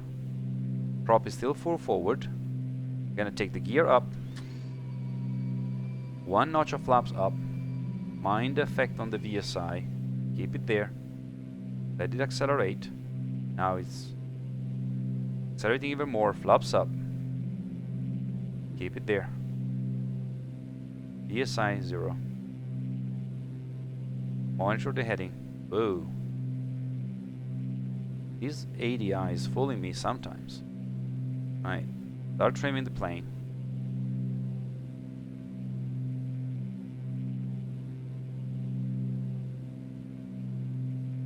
Prop is still full forward. Gonna take the gear up. 1 notch of flaps up. Mind the effect on the VSI. Keep it there. Let it accelerate. Now it's accelerating even more. Flaps up. Keep it there. VSI 0. Monitor the heading. Whoa. This ADI is fooling me sometimes. Right. Start trimming the plane.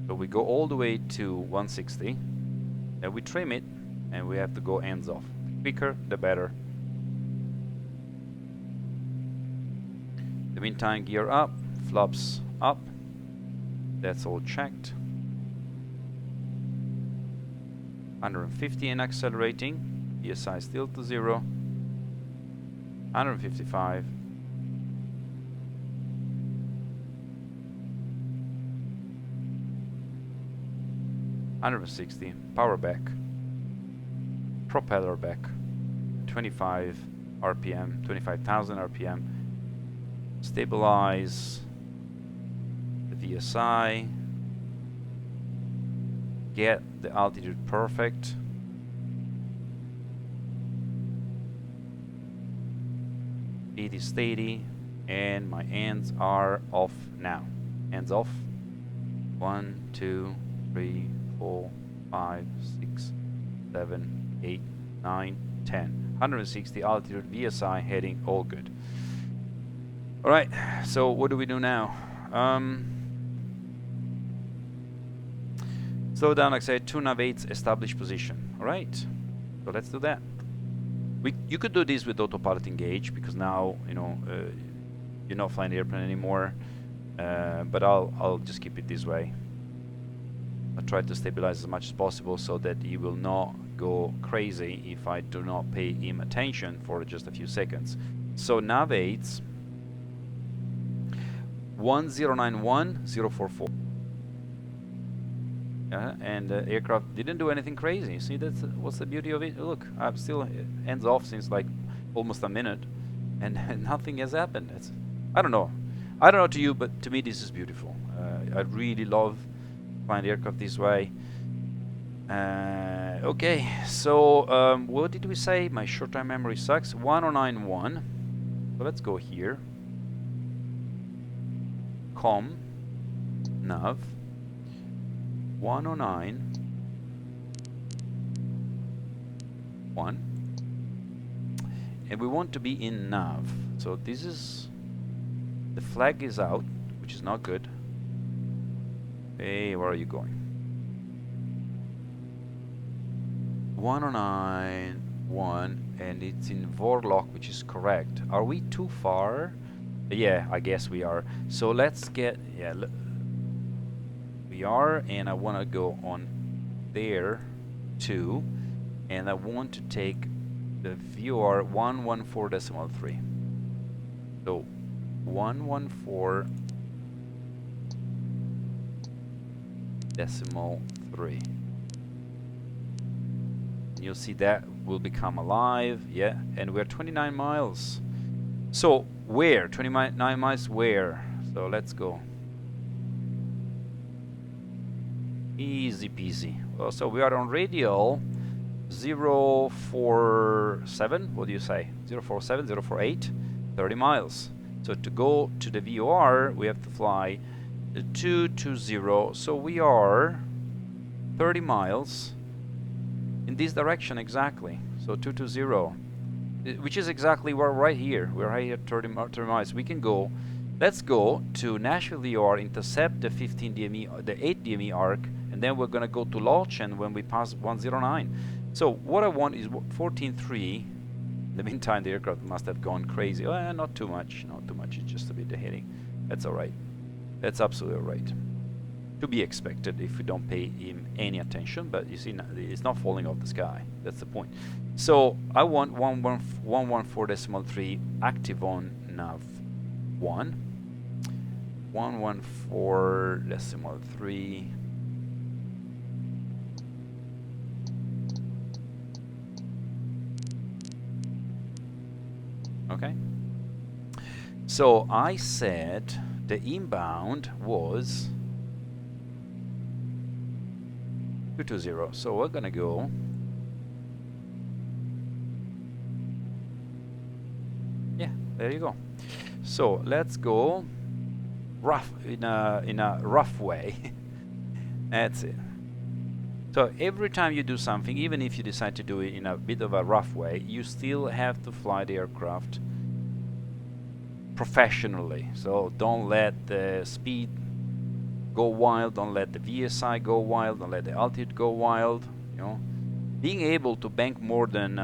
So we go all the way to 160. Then we trim it, and we have to go hands off. The quicker, the better. In the meantime, gear up, flaps up. That's all checked. 150 and accelerating. VSI still to 0. 155. 160. Power back. Propeller back. 25 RPM. 25,000 RPM. Stabilize the VSI. Get the altitude perfect. Speed is steady, and my hands are off now. Hands off. 1, 2, 3, 4, 5, 6, 7, 8, 9, 10. 160 altitude, VSI heading, all good. Alright, so what do we do now? Slow down, like I said, 2 nav8s, establish position. Alright, so let's do that. You could do this with autopilot engage, because now, you know, you're not flying the airplane anymore. But I'll just keep it this way. I'll try to stabilize as much as possible so that he will not go crazy if I do not pay him attention for just a few seconds. So nav8s 1091044. And the aircraft didn't do anything crazy. See, that's what's the beauty of it. Look, I'm still hands off since like almost a minute, and nothing has happened. I don't know to you, but to me this is beautiful. I really love flying the aircraft this way. Okay, so what did we say? My short-term memory sucks. 1091. So let's go here. Com nav 109 1. and we want to be in nav. So this is, the flag is out, which is not good. Hey, where are you going? 1091, and it's in Vorlock, which is correct. Are we too far? Yeah, I guess we are. So let's get, yeah, we are, and I want to go on there too, and I want to take the VOR 114.3. So 114.3. You'll see that will become alive, yeah, and we're 29 miles. So where? 29 miles where? So let's go. Easy peasy. Well, so we are on radial 047, what do you say? 047, 048, 30 miles. So to go to the VOR, we have to fly 220. So we are 30 miles in this direction exactly. So 220, which is exactly where right here. We're right here 30 miles. We can go. Let's go to Nashville VOR, intercept the 15 DME, the 8 DME arc, and then we're gonna go to Lolchen when we pass 109. So what I want is 14.3. In the meantime, the aircraft must have gone crazy. Not too much, not too much. It's just a bit of hitting. That's all right. That's absolutely all right. To be expected if we don't pay him any attention. But you see, it's not falling off the sky. That's the point. So I want 114.3 active on nav 1. 114.3. Okay. So I said the inbound was 220. So we're gonna go there you go. So let's go rough in a rough way. That's it. So every time you do something, even if you decide to do it in a bit of a rough way, you still have to fly the aircraft professionally. So don't let the speed go wild, don't let the VSI go wild, don't let the altitude go wild. You know, being able to bank more than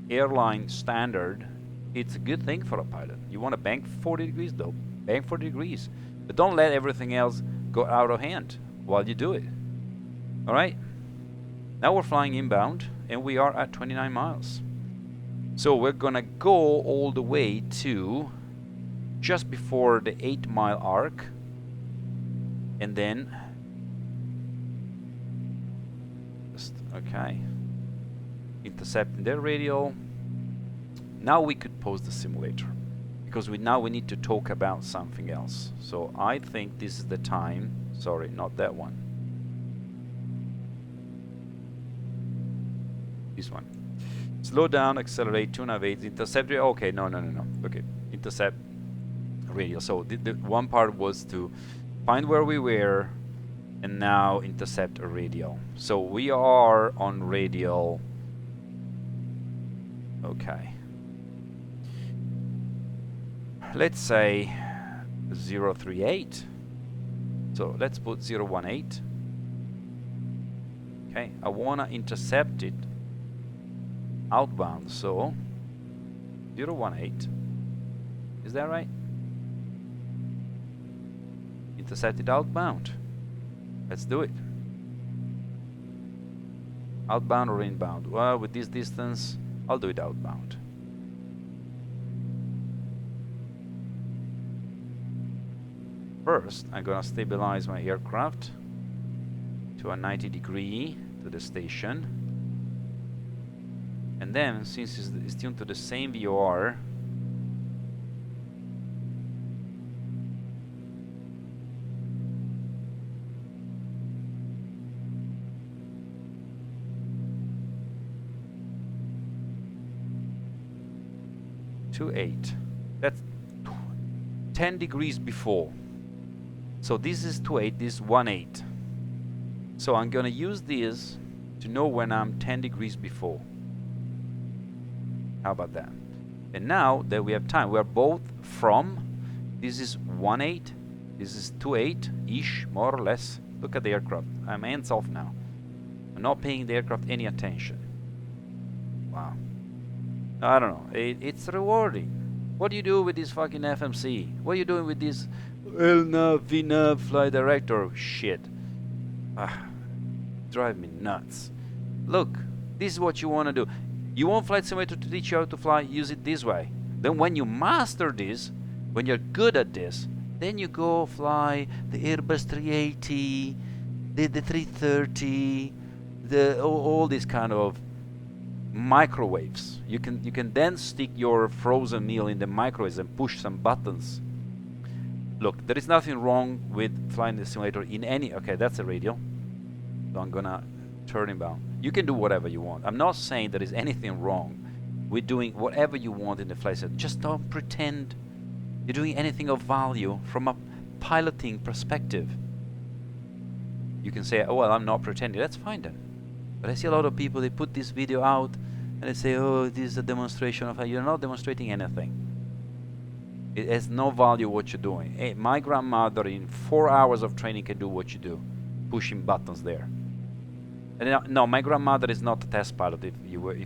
airline standard, it's a good thing for a pilot. You want to bank 40 degrees though, bank 40 degrees, but don't let everything else go out of hand while you do it. All right. Now we're flying inbound, and we are at 29 miles. So we're gonna go all the way to just before the 8-mile arc, and then just okay, intercepting their radial. Now we could pause the simulator because we need to talk about something else. So I think this is the time. Sorry, not that one. This one. Slow down, accelerate, tune evades, intercept. Okay, no. Okay, intercept radial. So the one part was to find where we were, and now intercept a radial. So we are on radial. Okay. Let's say 038. So let's put 018. Okay, I wanna intercept it outbound, so 018. Is that right? Intercept it outbound. Let's do it. Outbound or inbound? Well, with this distance, I'll do it outbound. First, I'm gonna stabilize my aircraft to a 90 degree to the station. And then, since it's tuned to the same VOR, to 8. That's 10 degrees before. So this is 28, this is 18. So I'm gonna use this to know when I'm 10 degrees before. How about that? And now that we have time, we are both from, this is 1.8, this is 2.8-ish, more or less. Look at the aircraft. I'm hands off now. I'm not paying the aircraft any attention. Wow. I don't know. It's rewarding. What do you do with this fucking FMC? What are you doing with this LNAV, VNAV, flight director shit? Drive me nuts. Look, this is what you want to do. You want Flight Simulator to teach you how to fly? Use it this way. Then when you master this, when you're good at this, then you go fly the Airbus 380, the 330, all these kind of microwaves. You can then stick your frozen meal in the microwaves and push some buttons. Look, there is nothing wrong with flying the simulator in any... Okay, that's a radial. So I'm gonna turn inbound. You can do whatever you want. I'm not saying there is anything wrong with doing whatever you want in the flight simulator. Just don't pretend you're doing anything of value from a piloting perspective. You can say, oh well, I'm not pretending. That's fine then. But I see a lot of people, they put this video out and they say, oh, this is a demonstration of how... You're not demonstrating anything. It has no value what you're doing. Hey, my grandmother in 4 hours of training can do what you do, pushing buttons there. And no, my grandmother is not a test pilot. If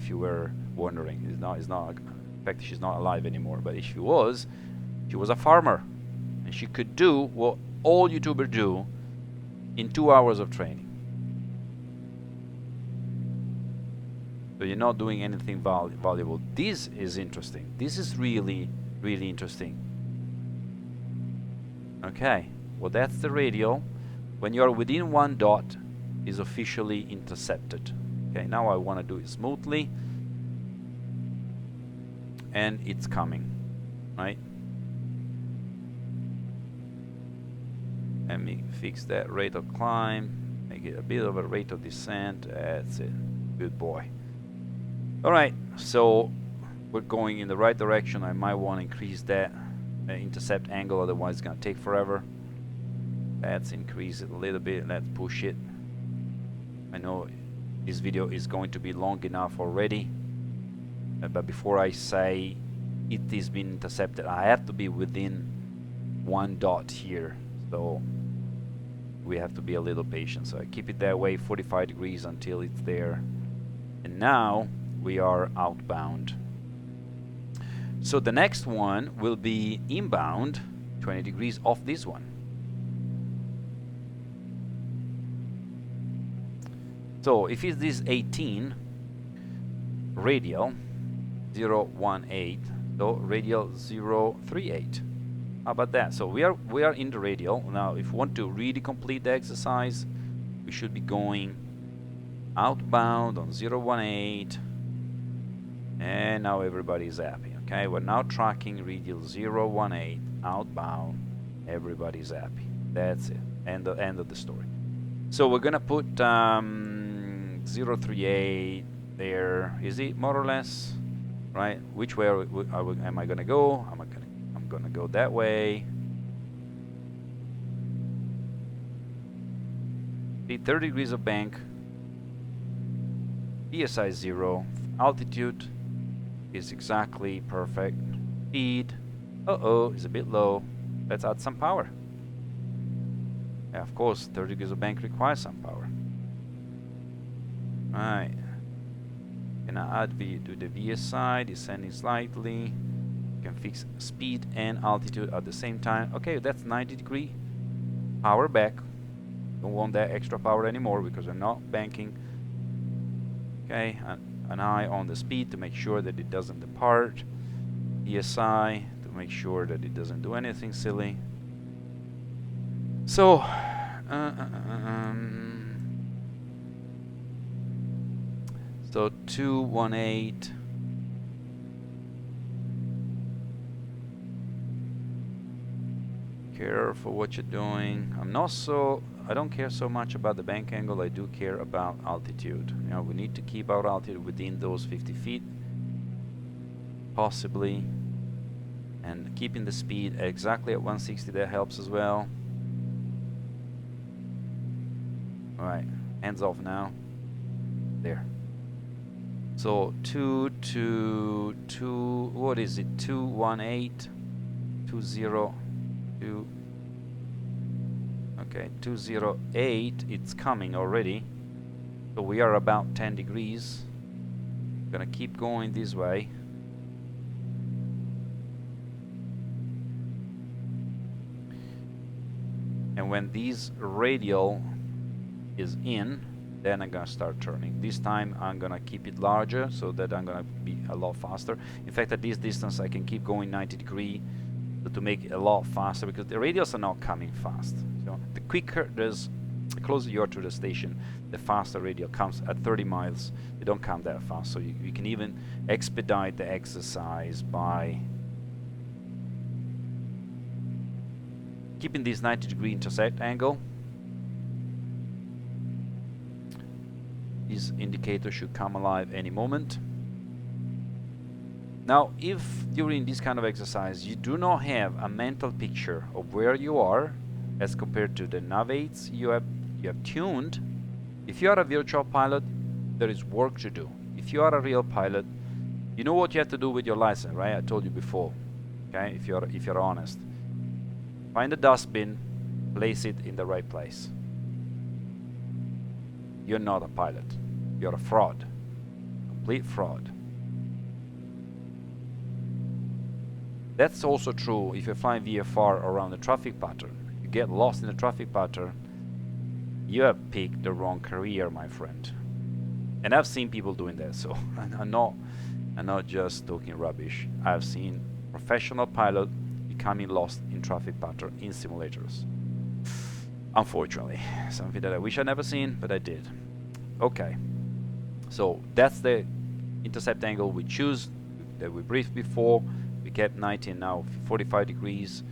you were wondering, it's not. In fact, she's not alive anymore. But if she was a farmer, and she could do what all YouTubers do in 2 hours of training. So you're not doing anything valuable. This is interesting. This is really, really interesting. Okay, well that's the radial. When you are within 1 dot, is officially intercepted. Okay, now I want to do it smoothly, and it's coming, right? Let me fix that rate of climb, make it a bit of a rate of descent. That's it. Good boy. All right, so we're going in the right direction. I might want to increase that intercept angle, otherwise it's going to take forever. Let's increase it a little bit. Let's push it. I know this video is going to be long enough already, but before I say it is being intercepted, I have to be within 1 dot here, so we have to be a little patient. So I keep it that way, 45 degrees until it's there. And now we are outbound. So the next one will be inbound, 20 degrees off this one. So if it's this 18 radial 018, so radial 038. How about that? So we are in the radial. Now if we want to really complete the exercise, we should be going outbound on 018, and now everybody is happy. Okay, we're now tracking radial 018 outbound. Everybody's happy. That's it. End of the story. So we're gonna put 038 there. Is it more or less right? Which way am I gonna go? I'm gonna go that way. The 30 degrees of bank. PSI 0. Altitude is exactly perfect. Speed, is a bit low. Let's add some power. Yeah, of course, 30 degrees of bank requires some power. Alright. Can I add to the VSI, descending slightly. You can fix speed and altitude at the same time. Okay, that's 90 degree. Power back. Don't want that extra power anymore because we're not banking. Okay, an eye on the speed to make sure that it doesn't depart. VSI to make sure that it doesn't do anything silly. So, so 218. Careful what you're doing. I don't care so much about the bank angle. I do care about altitude. You know, we need to keep our altitude within those 50 feet, possibly, and keeping the speed exactly at 160. That helps as well. All right, hands off now. There. So what is it? 218, 202. Okay, 208. It's coming already. So we are about 10 degrees. Gonna keep going this way. And when this radial is in, then I'm gonna start turning. This time I'm gonna keep it larger so that I'm gonna be a lot faster. In fact, at this distance I can keep going 90 degree to make it a lot faster, because the radials are not coming fast. So the quicker the closer you are to the station, the faster radial comes. At 30 miles they don't come that fast, so you can even expedite the exercise by keeping this 90 degree intersect angle. This indicator should come alive any moment. Now, if during this kind of exercise you do not have a mental picture of where you are as compared to the nav aids you have tuned, if you are a virtual pilot, there is work to do. If you are a real pilot, you know what you have to do with your license, right? I told you before. Okay, if you're honest, find the dustbin, place it in the right place. You're not a pilot. You're a fraud. Complete fraud. That's also true if you're flying VFR around the traffic pattern. You get lost in the traffic pattern, you have picked the wrong career, my friend. And I've seen people doing that, so I'm not just talking rubbish. I've seen professional pilots becoming lost in traffic pattern in simulators. Unfortunately, something that I wish I'd never seen, but I did. Okay, so that's the intercept angle we choose that we briefed before. We kept 90 and now 45 degrees,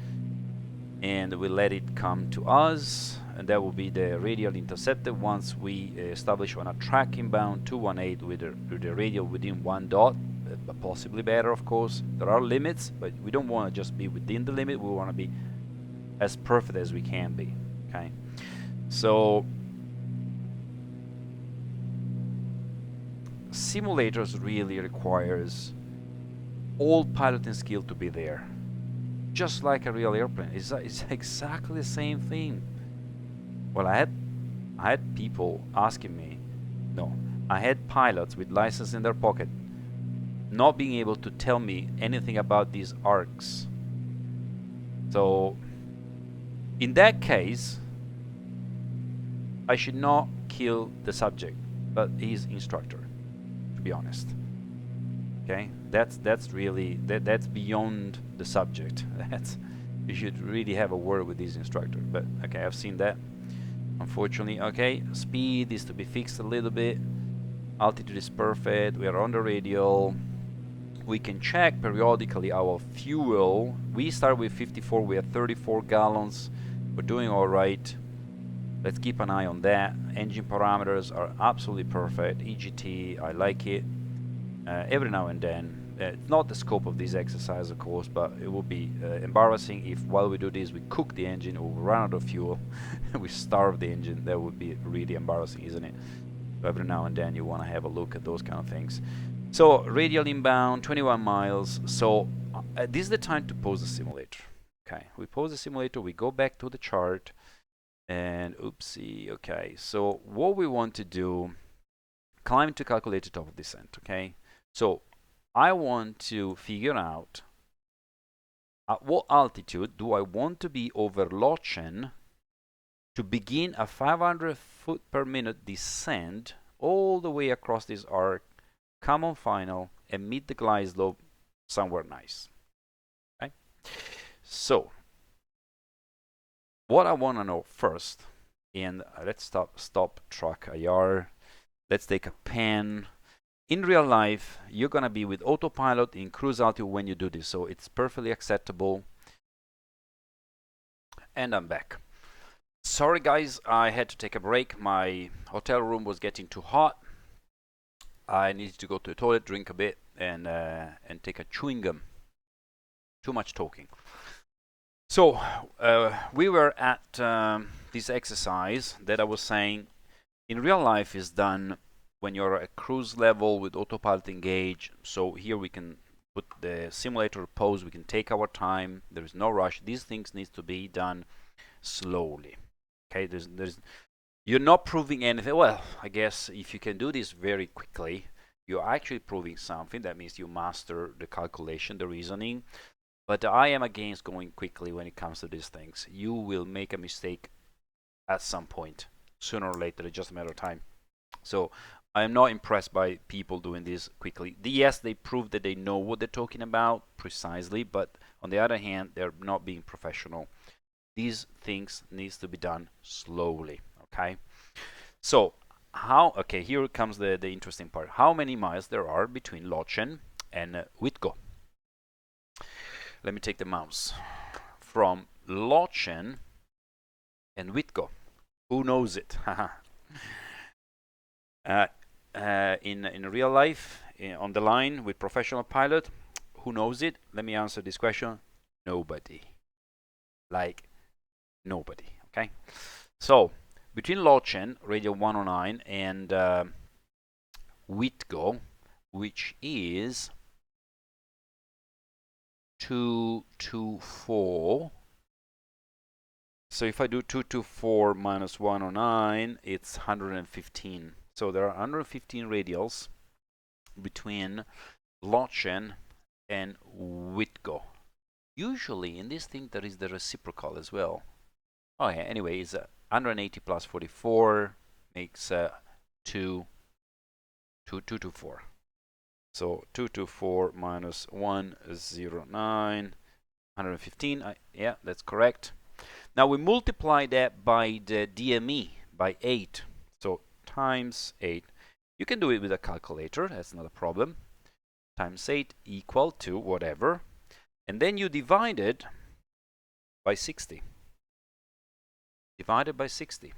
and we let it come to us, and that will be the radial intercepted once we establish on a track inbound 218 with the radial within 1 dot, but possibly better, of course. There are limits, but we don't want to just be within the limit. We want to be as perfect as we can be. Okay, so simulators really requires all piloting skill to be there, just like a real airplane. It's exactly the same thing. Well, I had people asking me, no, I had pilots with license in their pocket not being able to tell me anything about these arcs. So in that case, I should not kill the subject, but his instructor, to be honest. Okay, that's really that's beyond the subject. You should really have a word with this instructor. But okay, I've seen that, unfortunately. Okay, speed is to be fixed a little bit. Altitude is perfect. We are on the radial. We can check periodically our fuel. We start with 54. We have 34 gallons. We're doing all right. Let's keep an eye on that. Engine parameters are absolutely perfect. EGT, I like it. Every now and then, it's not the scope of this exercise, of course, but it would be embarrassing if while we do this we cook the engine or we run out of fuel and we starve the engine. That would be really embarrassing, isn't it? So every now and then you want to have a look at those kind of things. So radial inbound, 21 miles. So this is the time to pause the simulator. Okay, we pause the simulator, we go back to the chart, and oopsie. Okay, so what we want to do, climb to calculated top of descent. Okay, so I want to figure out at what altitude do I want to be over Lochen to begin a 500 foot per minute descent all the way across this arc, come on final, and meet the glide slope somewhere nice. Okay, so what I want to know first, and let's stop track IR. Let's take a pen. In real life, you're gonna be with autopilot in cruise altitude when you do this, so it's perfectly acceptable. And I'm back. Sorry guys, I had to take a break. My hotel room was getting too hot. I needed to go to the toilet, drink a bit, and take a chewing gum. Too much talking. So we were at this exercise that I was saying in real life is done when you're at cruise level with autopilot engaged. So here we can put the simulator pause, we can take our time, there is no rush. These things need to be done slowly. Okay, you're not proving anything. Well, I guess if you can do this very quickly, you're actually proving something. That means you master the calculation, the reasoning. But I am against going quickly when it comes to these things. You will make a mistake at some point, sooner or later. It's just a matter of time. So I am not impressed by people doing this quickly. Yes, they prove that they know what they're talking about precisely, but on the other hand, they're not being professional. These things needs to be done slowly. Okay. So okay, here comes the interesting part. How many miles there are between Lochen and Whitgo? Let me take the mouse. From Lochen and Whitgo. Who knows it? In real life, on the line with professional pilot, who knows it? Let me answer this question. Nobody. Like nobody. Okay. So between Lochen, radio 109, and Whitgo, which is 224. So if I do 224 minus 109, it's 115. So there are 115 radials between Lochen and Whitgo. Usually in this thing there is the reciprocal as well. Oh yeah, anyway, it's 180 plus 44 makes 224. So 224 minus 109, 115. Yeah, that's correct. Now we multiply that by the DME by 8. So times 8. You can do it with a calculator, that's not a problem. Times 8 equal to whatever. And then you divide it by 60. Divided by 60.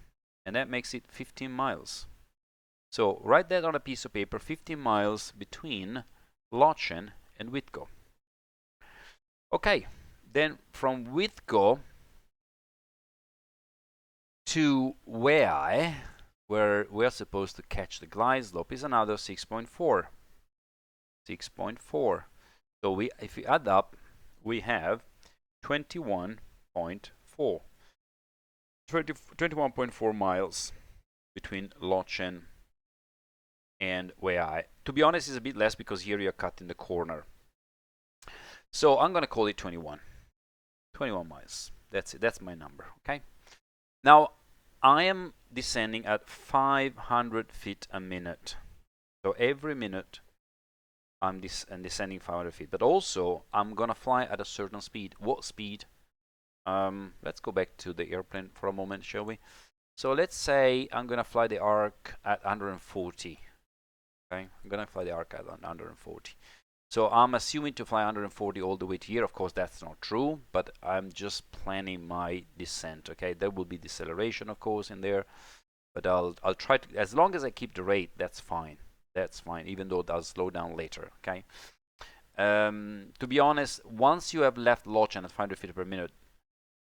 And that makes it 15 miles. So write that on a piece of paper, 15 miles between Lochen and Whitgo. Okay, then from Whitgo to where we're supposed to catch the glide slope is another 6.4. 6.4. So if we add up, we have 21.4. 21.4 miles between Lochen and Weihai. To be honest, it's a bit less because here you're cutting the corner. So I'm going to call it 21. 21 miles. That's it. That's my number. Okay. Now, I am descending at 500 feet a minute. So every minute I'm descending 500 feet. But also, I'm going to fly at a certain speed. What speed? Let's go back to the airplane for a moment, shall we? So let's say I'm going to fly the arc at 140. Okay, I'm going to fly the arc at 140. So I'm assuming to fly 140 all the way to here. Of course, that's not true, but I'm just planning my descent. Okay, there will be deceleration, of course, in there, but I'll try to, as long as I keep the rate, that's fine. That's fine, even though I'll slow down later. Okay. To be honest, once you have left Lochen at 500 feet per minute,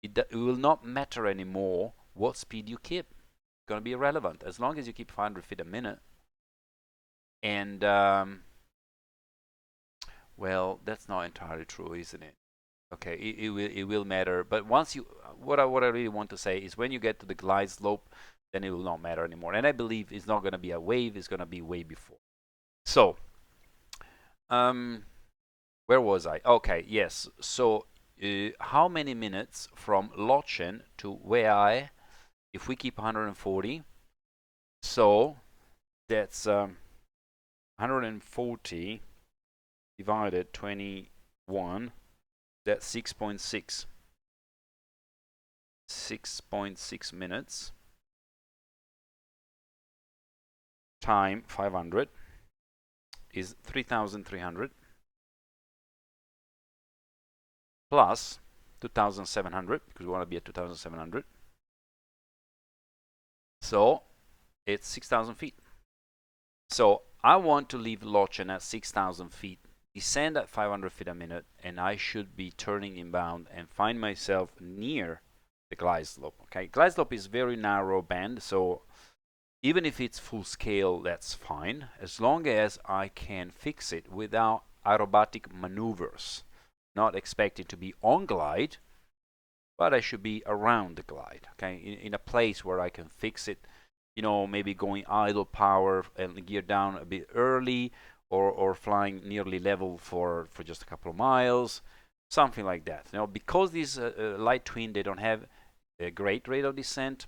it will not matter anymore what speed you keep. It's going to be irrelevant as long as you keep 500 feet a minute. And well, that's not entirely true, isn't it? Okay, it will matter. But once you, what I really want to say is when you get to the glide slope, then it will not matter anymore. And I believe it's not going to be a wave; it's going to be way before. So, where was I? Okay, yes. So, how many minutes from Lochen to Weihai if we keep 140? So that's 140 divided 21, that's 6.6. 6.6 minutes time 500 is 3,300 plus 2,700 because we want to be at 2,700. So it's 6,000 feet. So I want to leave Lochen at 6,000 feet, descend at 500 feet a minute, and I should be turning inbound and find myself near the glide slope. Okay, glide slope is very narrow band, so Even if it's full scale, that's fine, as long as I can fix it without aerobatic maneuvers. Not expecting to be on glide, but I should be around the glide, okay, in a place where I can fix it, you know, maybe going idle power and gear down a bit early, or flying nearly level for just a couple of miles, something like that. You know, because these light twin, they don't have a great rate of descent,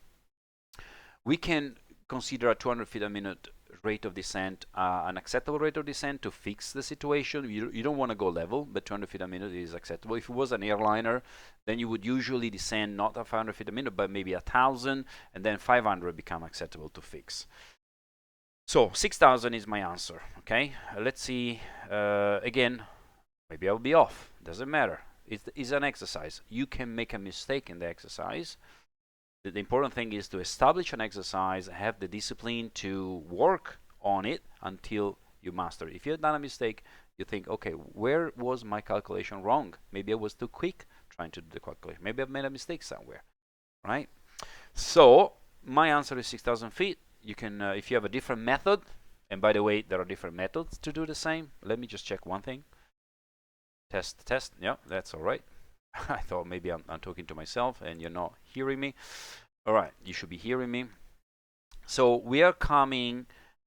we can consider a 200 feet a minute rate of descent an acceptable rate of descent to fix the situation. You don't want to go level, but 200 feet a minute is acceptable. If it was an airliner, then you would usually descend not at 500 feet a minute, but maybe 1,000, and then 500 become acceptable to fix. So 6,000 is my answer. Okay, let's see. Again, maybe I'll be off. Doesn't matter. It's an exercise. You can make a mistake in the exercise. The important thing is to establish an exercise, have the discipline to work on it until you master it. If you've done a mistake, you think, okay, where was my calculation wrong? Maybe I was too quick trying to do the calculation. Maybe I've made a mistake somewhere, right? So my answer is 6,000 feet. You can, if you have a different method, and by the way, there are different methods to do the same. Let me just check one thing. Test. Yeah, that's all right. I thought maybe I'm talking to myself and you're not hearing me. All right, you should be hearing me. So we are coming,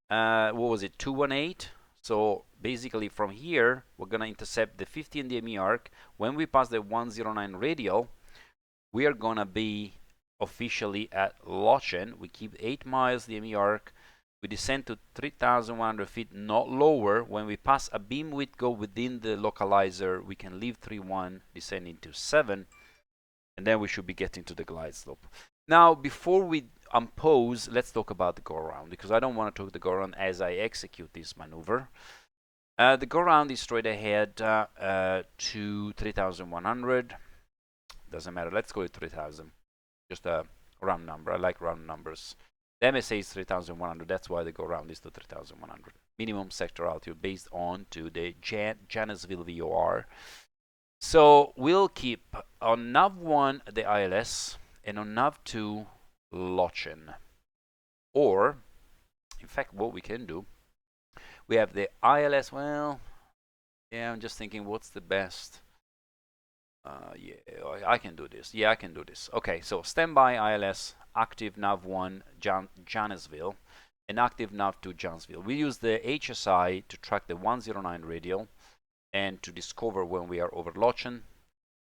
what was it, 218? So basically from here, we're going to intercept the 50 DME arc. When we pass the 109 radial, we are going to be officially at Lochen. We keep 8 miles DME arc. We descend to 3,100 feet, not lower. When we pass a beam width go within the localizer, we can leave 3.1, descending to 7, and then we should be getting to the glide slope. Now, before we unpose, let's talk about the go-around, because I don't want to talk the go-around as I execute this maneuver. The go-around is straight ahead to 3,100. Doesn't matter, let's go with 3,000. Just a round number. I like round numbers. The MSA is 3,100, that's why the go-around is to 3,100. Minimum sector altitude based on to the Janesville VOR. So we'll keep on nav1 the ILS, and on nav2 Lochen. Or, in fact, what we can do, we have the ILS, well, yeah, I'm just thinking what's the best. Yeah, I can do this. Yeah, I can do this. Okay, so standby ILS, active nav1 Janesville, and active nav2 Janesville. We use the HSI to track the 109 radial and to discover when we are over Lochen,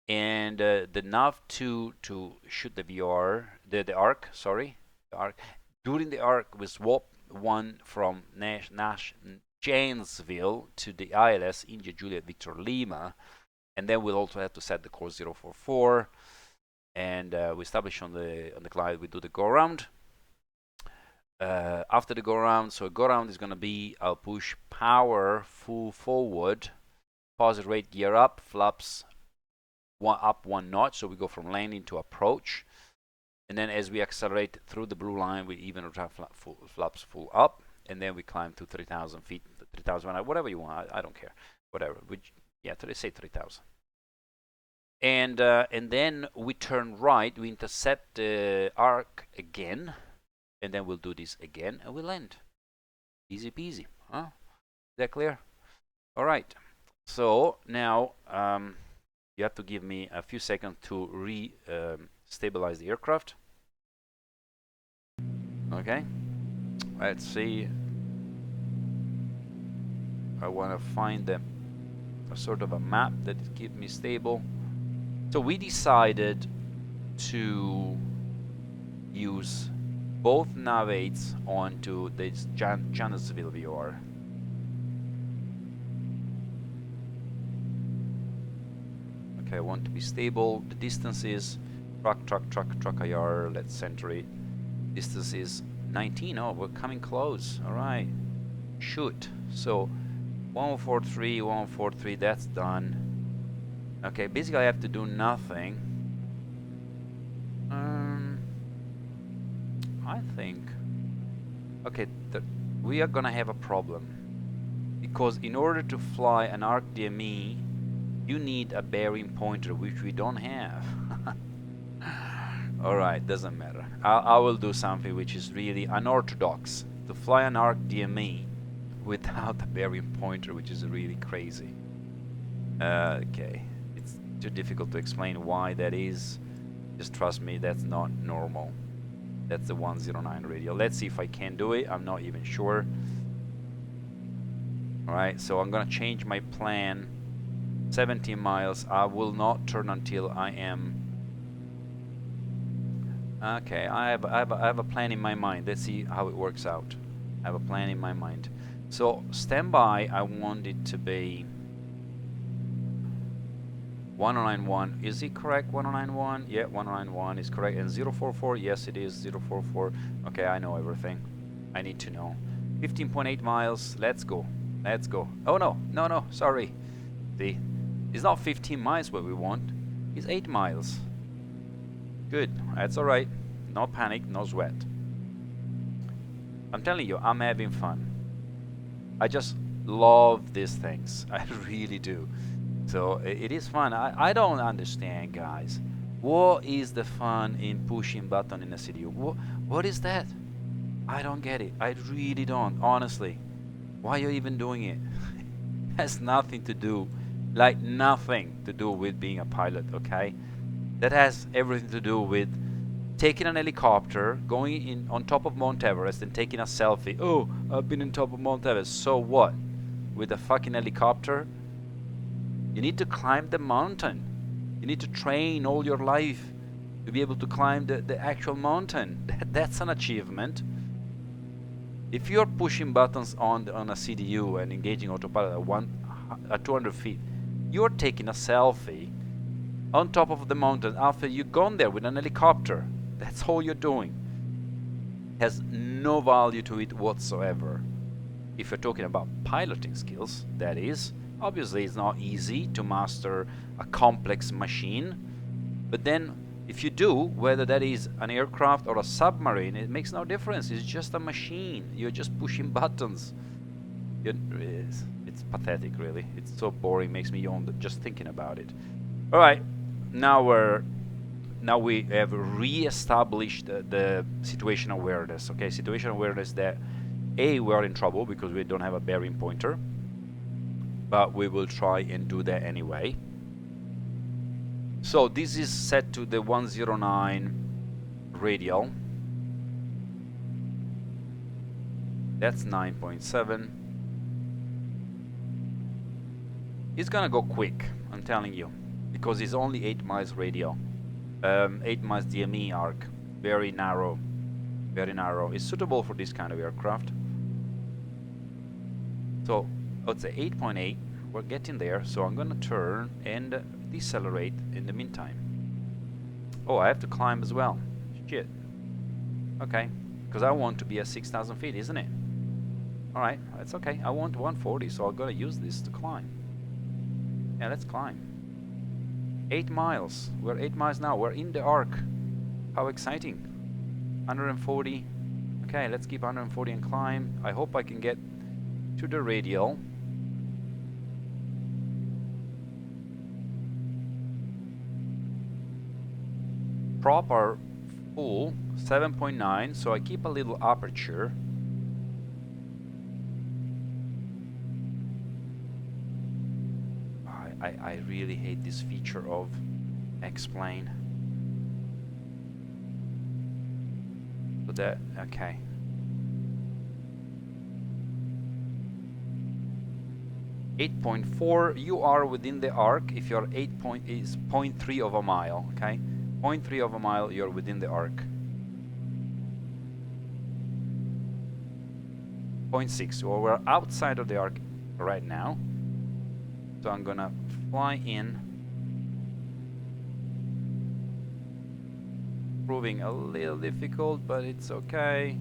and the nav2 to shoot the VR, the arc. Sorry, the arc. During the arc, we swap one from Janesville to the ILS India Juliet Victor Lima. And then we'll also have to set the course 044, and we establish on the glide. We do the go around. After the go around, so go around is going to be, I'll push power full forward, positive rate gear up, flaps up one notch, so we go from landing to approach, and then as we accelerate through the blue line, we even flaps full up, and then we climb to 3,000 feet, 3,000, whatever you want. I don't care, whatever. Yeah, say 3,000. And then we turn right, we intercept the arc again, and then we'll do this again, and we'll land. Easy peasy, huh? Is that clear? All right. So now you have to give me a few seconds to stabilize the aircraft. Okay. Let's see. I want to find a sort of a map that keeps me stable. So we decided to use both nav 8s onto this Janesville VOR. Okay, I want to be stable. The distance is truck IR. Let's center it. Distance is 19. Oh, we're coming close. All right. Shoot. So 143, that's done. Okay, basically I have to do nothing. I think, okay, we are gonna have a problem, because in order to fly an arc DME, you need a bearing pointer, which we don't have. Alright, doesn't matter. I will do something which is really unorthodox. To fly an ARC DME without a bearing pointer, which is really crazy. Okay, it's too difficult to explain why that is. Just trust me, that's not normal. That's the 109 radial. Let's see if I can do it. I'm not even sure. Alright, so I'm gonna change my plan. 17 miles. I will not turn until I am... Okay, I have a plan in my mind. Let's see how it works out. I have a plan in my mind. So, standby, I want it to be 1091. Is it correct? 1091? Yeah, 1091 is correct. And 044? Yes, it is 044. Okay, I know everything. I need to know. 15.8 miles. Let's go. Let's go. Oh, no, sorry. See, it's not 15 miles what we want. It's 8 miles. Good, that's alright. No panic, no sweat. I'm telling you, I'm having fun. I just love these things. I really do. So it is fun. I don't understand, guys. What is the fun in pushing button in a CDU? What is that? I don't get it. I really don't, honestly. Why are you even doing it? It has nothing to do, like nothing to do with being a pilot, okay? That has everything to do with taking an helicopter, going in on top of Mount Everest and taking a selfie. Oh, I've been on top of Mount Everest. So what? With a fucking helicopter? You need to climb the mountain. You need to train all your life to be able to climb the actual mountain. That's an achievement. If you're pushing buttons on a CDU and engaging autopilot at 200 feet, you're taking a selfie on top of the mountain after you've gone there with an helicopter. That's all you're doing. Has no value to it whatsoever. If you're talking about piloting skills, that is. Obviously, it's not easy to master a complex machine. But then, if you do, whether that is an aircraft or a submarine, it makes no difference. It's just a machine. You're just pushing buttons. It's pathetic, really. It's so boring, makes me yawn just thinking about it. Alright, now we have re-established the situation awareness. Okay, situation awareness that we are in trouble because we don't have a bearing pointer, but we will try and do that anyway. So this is set to the 109 radial. That's 9.7. It's gonna go quick, I'm telling you, because it's only 8 miles radial. 8 miles DME arc, very narrow, very narrow. It's suitable for this kind of aircraft. So let's say 8.8. We're getting there, so I'm gonna turn and decelerate in the meantime. Oh, I have to climb as well. Shit. Okay, because I want to be at 6,000 feet, isn't it? Alright, that's okay. I want 140, so I'm gonna use this to climb. Yeah, let's climb. 8 miles. We're 8 miles now. We're in the arc. How exciting. 140. Okay, let's keep 140 and climb. I hope I can get to the radial. Prop are full, 7.9, so I keep a little aperture. I really hate this feature of X-Plane. So that, okay. .4, you are within the arc. If you're 0.3 of a mile, okay? 0.3 of a mile, you're within the arc. 0.6, well, we're outside of the arc right now. So I'm gonna fly in. Proving a little difficult, but it's okay.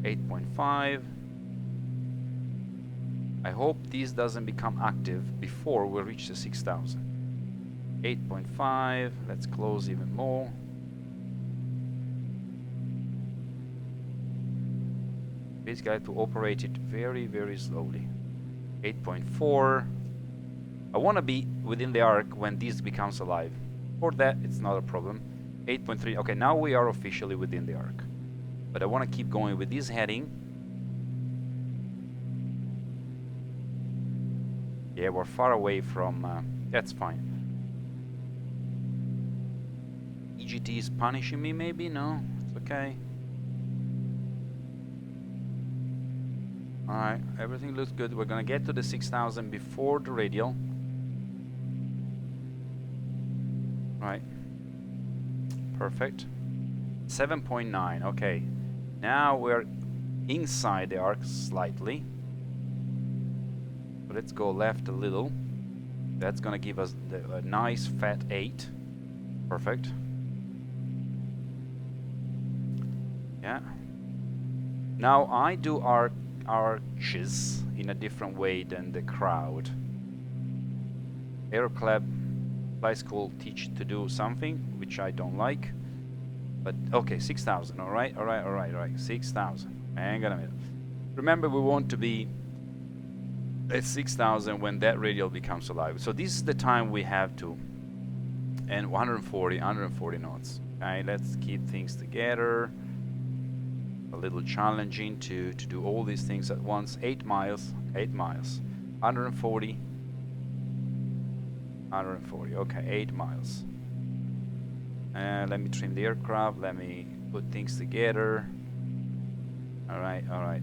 8.5. I hope this doesn't become active before we reach the 6,000. 8.5. Let's close even more. Basically, I have to operate it very, very slowly. 8.4. I want to be within the arc when this becomes alive. For that, it's not a problem. 8.3. Okay, now we are officially within the arc. But I want to keep going with this heading. Yeah, we're far away from... that's fine. EGT is punishing me, maybe? No, it's okay. Alright, everything looks good. We're gonna get to the 6,000 before the radial. Right. Perfect. 7.9, okay. Now we're inside the arc slightly. So let's go left a little. That's gonna give us a nice fat 8. Perfect. Yeah. Now I do arches in a different way than the crowd. Aeroclub Fly School teach to do something which I don't like. But okay, 6,000. Alright. 6,000. Hang on a minute. Remember, we want to be at 6,000 when that radial becomes alive. So this is the time we have to. And 140 knots. Okay, let's keep things together. A little challenging to do all these things at once. 8 miles. 140. Okay, 8 miles. Let me trim the aircraft. Let me put things together. Alright. I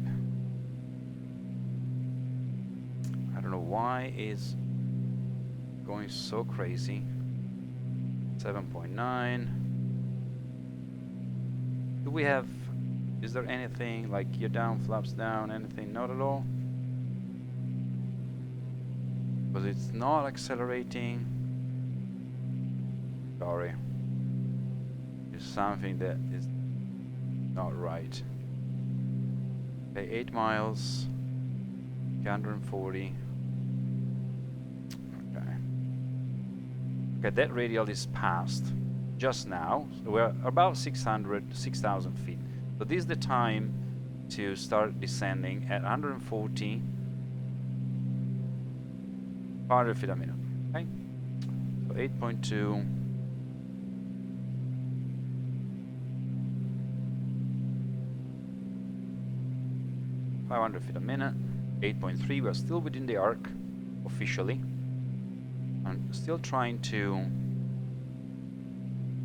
don't know why it's going so crazy. 7.9. Do we have... Is there anything like gear down, flaps down, anything? Not at all. Because it's not accelerating. Sorry. There's something that is not right. Okay, 8 miles. 140. Okay, that radial is passed just now. So we're about 6,000 feet. So this is the time to start descending at 140, 500 feet a minute. Okay, so 8.2. feet a minute. 8.3. We're still within the arc officially. I'm still trying to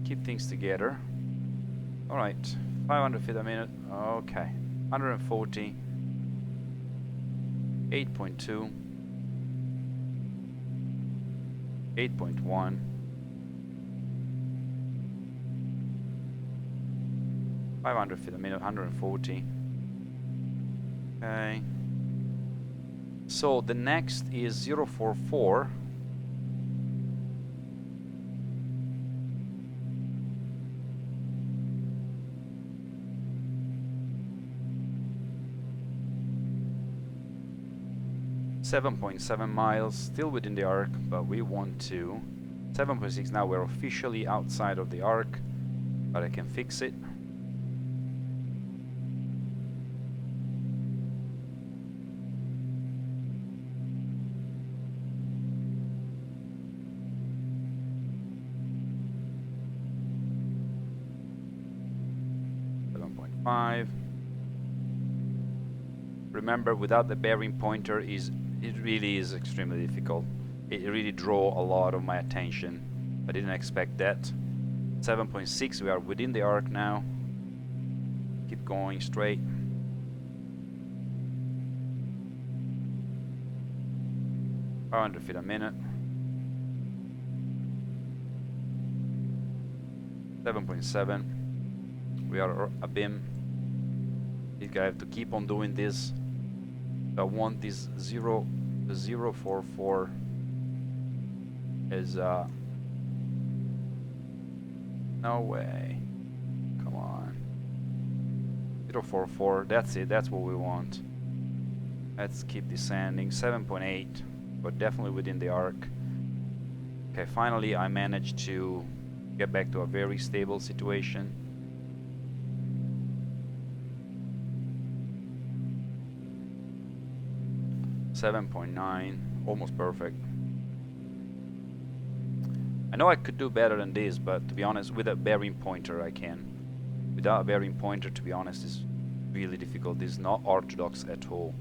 keep things together. All right, 500 feet a minute. Okay, 140. 8.2. 8.1. 500 feet a minute. 140. Okay. So the next is 044. .7 miles, still within the arc, but we want to 7.6. Now we're officially outside of the arc, but I can fix it. Remember, without the bearing pointer, it really is extremely difficult. It really draw a lot of my attention. I didn't expect that. 7.6, we are within the arc now. Keep going straight. .500 feet a minute. 7.7. We are abeam. I have to keep on doing this. I want this 044 is no way. Come on. 044, that's it, that's what we want. Let's keep descending. 7.8, but definitely within the arc. Okay, finally I managed to get back to a very stable situation. .9, almost perfect. know I could do better than this, but to be honest, with a bearing pointer I can. Without a bearing pointer, to be honest, is really difficult. This is not orthodox at all.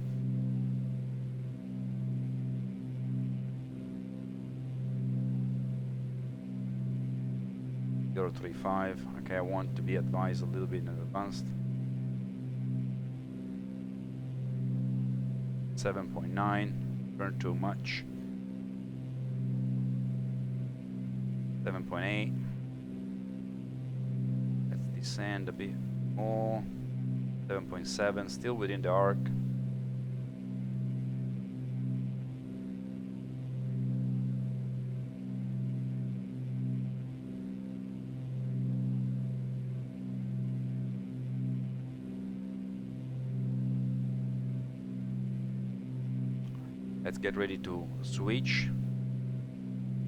035. Okay, I want to be advised a little bit in advance. 7.9, burn too much. 7.8. Let's descend a bit more. 7.7, still within the arc. Let's get ready to switch.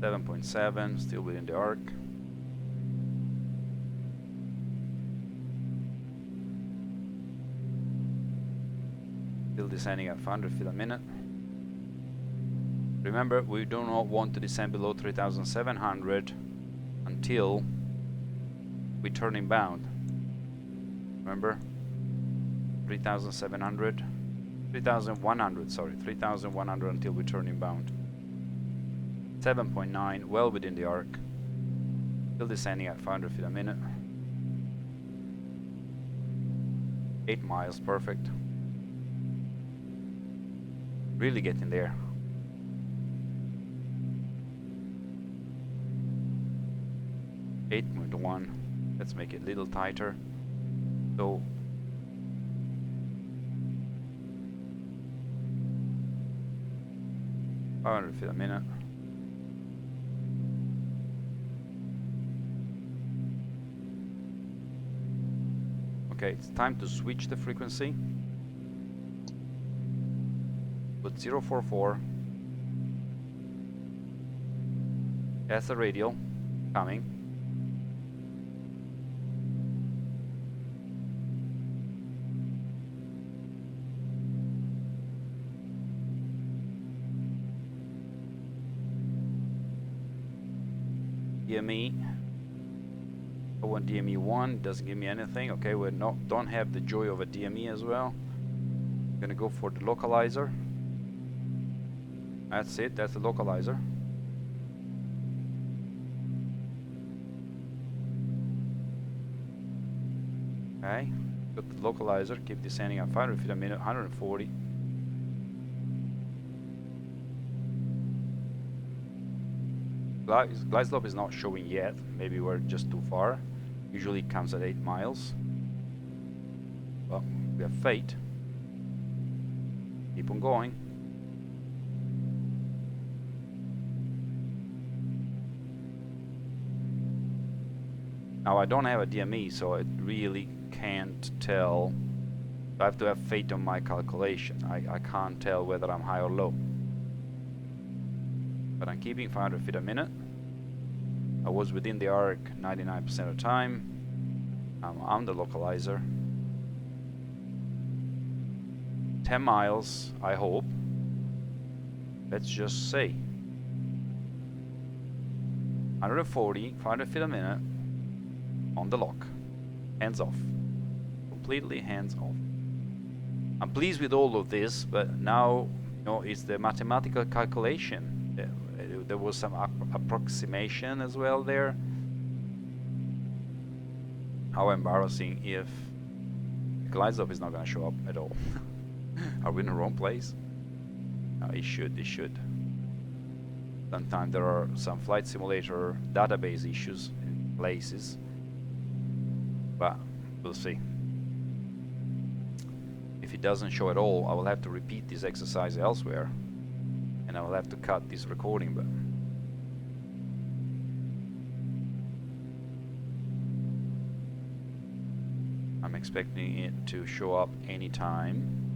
7.7, still within the arc. Still descending at 500 feet a minute. Remember, we do not want to descend below 3,700 until we turn inbound. Remember? 3,700. 3,100, sorry, 3,100 until we turn inbound. 7.9, well within the arc. Still descending at 500 feet a minute. 8 miles, perfect. Really getting there. .1. Let's make it a little tighter. So 500 feet a minute. Okay, it's time to switch the frequency. Put 044. That's the radial coming. DME. I want DME 1, doesn't give me anything. Okay, we don't have the joy of a DME as well. Gonna go for the localizer. That's it, that's the localizer. Okay, got the localizer, keep descending at 500 feet a minute, 140. Glide slope is not showing yet, maybe we're just too far. Usually it comes at 8 miles. Well, we have fate. Keep on going. Now I don't have a DME, so I really can't tell. I have to have faith on my calculation. I can't tell whether I'm high or low. But I'm keeping 500 feet a minute. I was within the arc 99% of the time. I'm on the localizer. 10 miles, I hope. Let's just say 140, 500 feet a minute on the lock. Hands off. Completely hands off. I'm pleased with all of this, but now, you know, it's the mathematical calculation. There was some approximation as well there. How embarrassing if the glide slope is not going to show up at all. Are we in the wrong place? No, it should. Sometimes there are some flight simulator database issues in places, but we'll see. If it doesn't show at all, I will have to repeat this exercise elsewhere, and I will have to cut this recording. But I'm expecting it to show up anytime.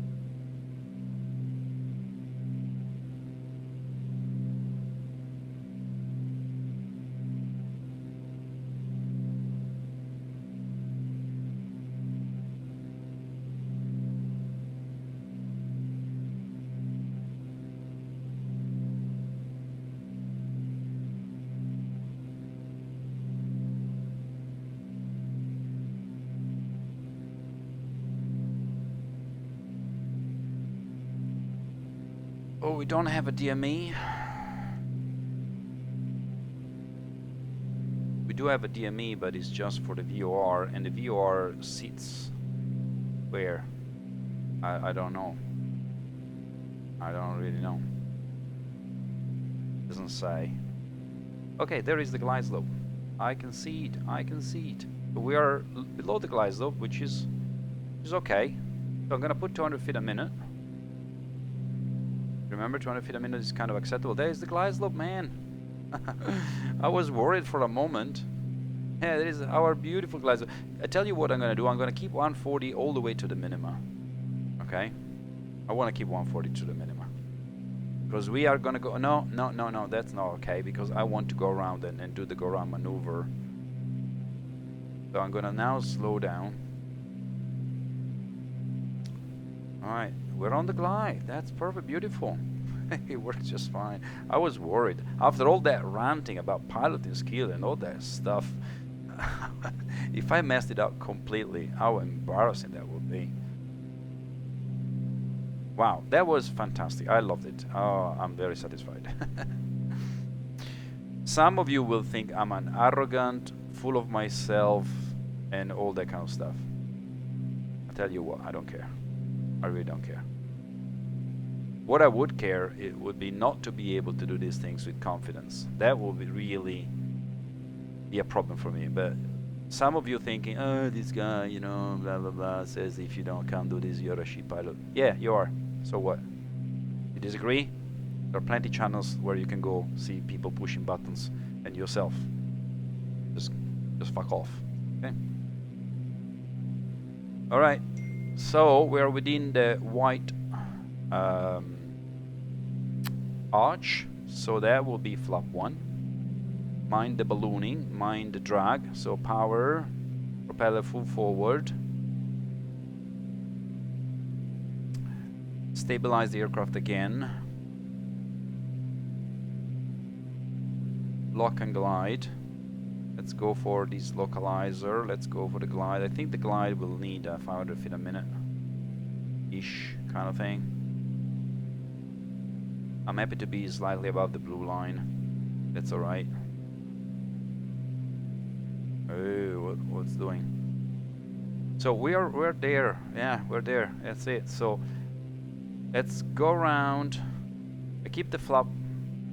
Oh, we don't have a DME. We do have a DME, but it's just for the VOR, and the VOR sits where? I don't know. I don't really know. Doesn't say. Okay, there is the glide slope. I can see it. I can see it. We are below the glide slope, which is okay. So I'm gonna put 200 feet a minute. Remember, 200 feet a minute is kind of acceptable. There is the glide slope, man. I was worried for a moment. Yeah, there is our beautiful glide slope. I tell you what I'm gonna do. I'm gonna keep 140 all the way to the minima. Okay, I want to keep 140 to the minima because we are gonna go. No, that's not okay because I want to go around and do the go around maneuver. So I'm gonna now slow down. Alright, we're on the glide. That's perfect, beautiful. It works just fine. I was worried. After all that ranting about piloting skill and all that stuff, if I messed it up completely, how embarrassing that would be. Wow, that was fantastic. I loved it. Oh, I'm very satisfied. Some of you will think I'm an arrogant, full of myself, and all that kind of stuff. I tell you what, I don't care. I really don't care. What I would care, it would be not to be able to do these things with confidence. That would be really be a problem for me. But some of you thinking, oh, this guy, you know, blah blah blah, says if you can't do this, you're a shit pilot. Yeah, you are. So what? You disagree? There are plenty channels where you can go see people pushing buttons and yourself. Just fuck off. Okay. All right. So we are within the white arch. So that will be flap 1. Mind the ballooning, mind the drag. So power, propeller full forward. Stabilize the aircraft again. Lock and glide. Let's go for this localizer. Let's go for the glide. I think the glide will need 500 feet a minute ish kind of thing. I'm happy to be slightly above the blue line. That's alright. Oh, what's doing? So we're there. Yeah, we're there. That's it. So let's go around. I keep the flap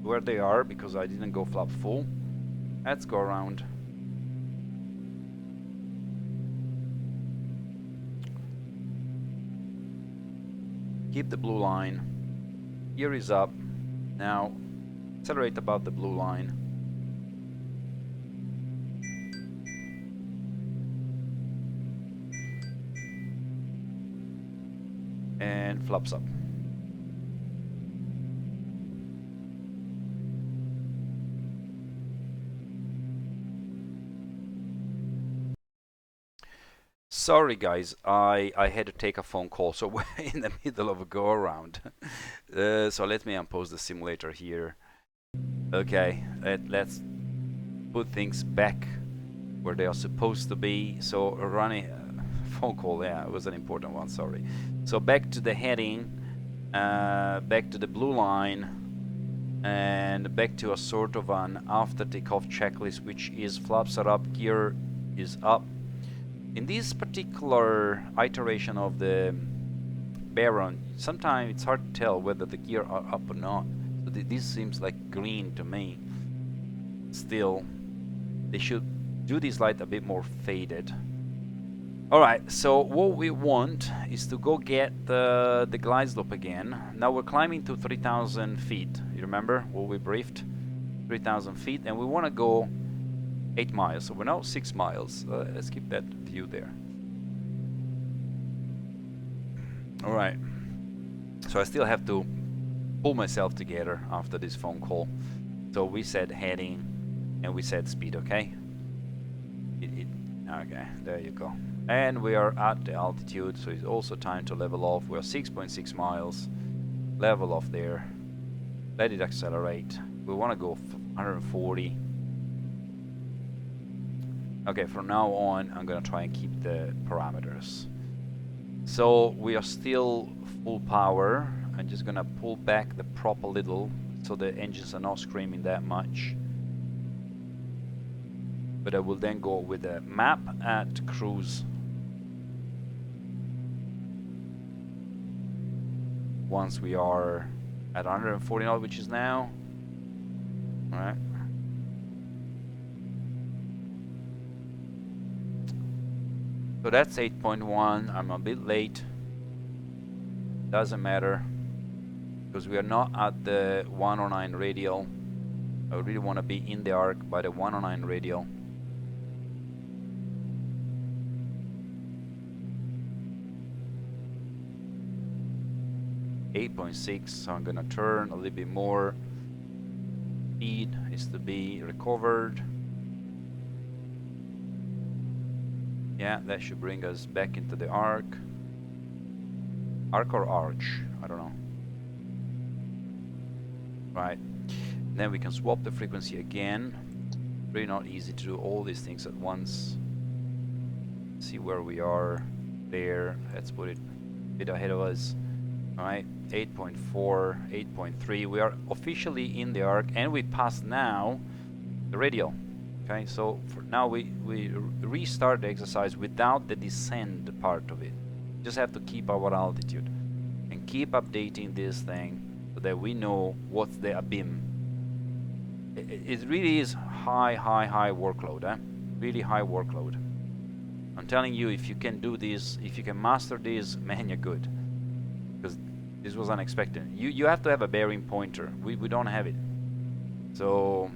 where they are because I didn't go flap full. Let's go around. Keep the blue line. Gear is up. Now accelerate about the blue line. And flaps up. Sorry guys, I had to take a phone call, so we're in the middle of a go around. So let me unpause the simulator here. Okay, let's put things back where they are supposed to be. So running phone call, yeah, it was an important one, sorry. So back to the heading, back to the blue line, and back to a sort of an after takeoff checklist, which is flaps are up, gear is up. In this particular iteration of the Baron, sometimes it's hard to tell whether the gear are up or not. So this seems like green to me. Still, they should do this light a bit more faded. Alright, so what we want is to go get the glide slope again. Now we're climbing to 3,000 feet. You remember what we briefed? 3,000 feet, and we want to go 8 miles. So we're now 6 miles. Let's keep that view there. Alright. So I still have to pull myself together after this phone call. So we said heading and we said speed, okay? Okay, there you go. And we are at the altitude, so it's also time to level off. We're 6.6 miles. Level off there. Let it accelerate. We want to go 140. Okay, from now on, I'm gonna try and keep the parameters. So we are still full power. I'm just gonna pull back the prop a little so the engines are not screaming that much. But I will then go with a map at cruise. Once we are at 140 knots, which is now. Alright. So that's 8.1. I'm a bit late. Doesn't matter, because we are not at the 109 radial. I really want to be in the arc by the 109 radial. .6, so I'm gonna turn a little bit more. Speed is to be recovered. Yeah, that should bring us back into the arc. Arc or arch? I don't know. Right. Then we can swap the frequency again. Really not easy to do all these things at once. See where we are there. Let's put it a bit ahead of us. Alright, 8.4, 8.3. We are officially in the arc, and we pass now the radial. Okay, so for now we restart the exercise without the descent part of it. Just have to keep our altitude and keep updating this thing so that we know what's the ABIM. It really is high workload, eh? Really high workload. I'm telling you, if you can do this, if you can master this, man, you're good. Because this was unexpected. You have to have a bearing pointer. We don't have it. So,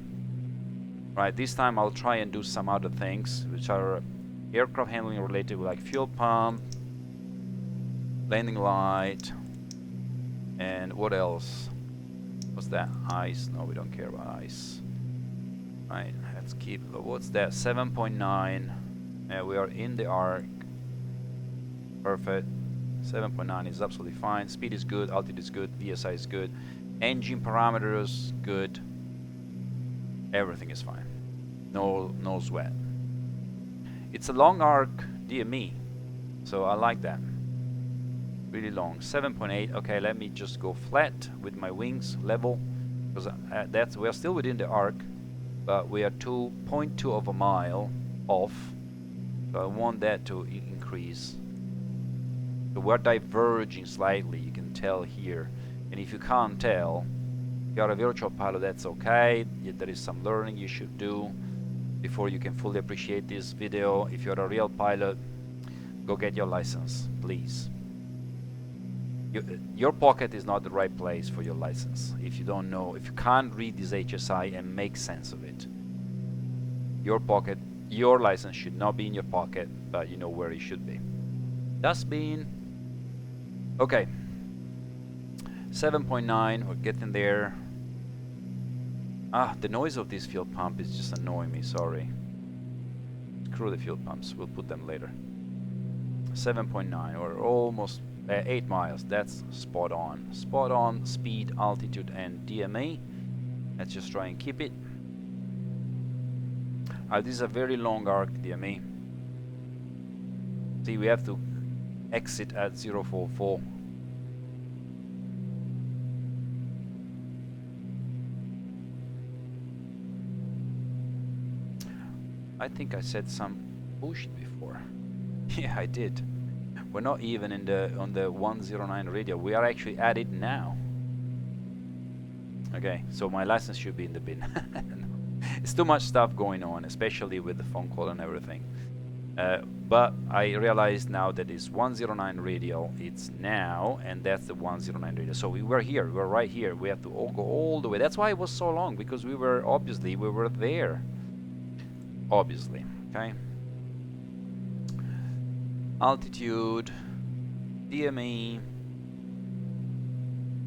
right, this time I'll try and do some other things which are aircraft handling related, like fuel pump, landing light, and what else? What's that? Ice? No, we don't care about ice. Right, let's keep. What's that? 7.9. We are in the arc. Perfect. 7.9 is absolutely fine. Speed is good. Altitude is good. VSI is good. Engine parameters good. Everything is fine. No sweat. It's a long arc DME, so I like that. Really long. 7.8. Okay, let me just go flat with my wings level, because we're still within the arc, but we are 2.2 of a mile off. So I want that to increase. So we're diverging slightly, you can tell here. And if you can't tell, if you're a virtual pilot, that's okay. There is some learning you should do before you can fully appreciate this video. If you're a real pilot, go get your license, please. Your pocket is not the right place for your license. If you don't know, if you can't read this HSI and make sense of it, your pocket, your license should not be in your pocket, but you know where it should be. Dustbin. Okay. 7.9, we're getting there. The noise of this fuel pump is just annoying me, sorry. Screw the fuel pumps, we'll put them later. 7.9, or almost 8 miles, that's spot on. Spot on speed, altitude, and DMA. Let's just try and keep it. This is a very long arc DMA. See, we have to exit at 044. I think I said some bullshit before. Yeah, I did. We're not even on the 109 radio. We are actually at it now. Okay, so my license should be in the bin. It's too much stuff going on, especially with the phone call and everything. But I realized now that it's 109 radial. It's now, and that's the 109 radial. So we were here. We were right here. We have to go all the way. That's why it was so long, because we were there. Obviously, okay. Altitude, DME.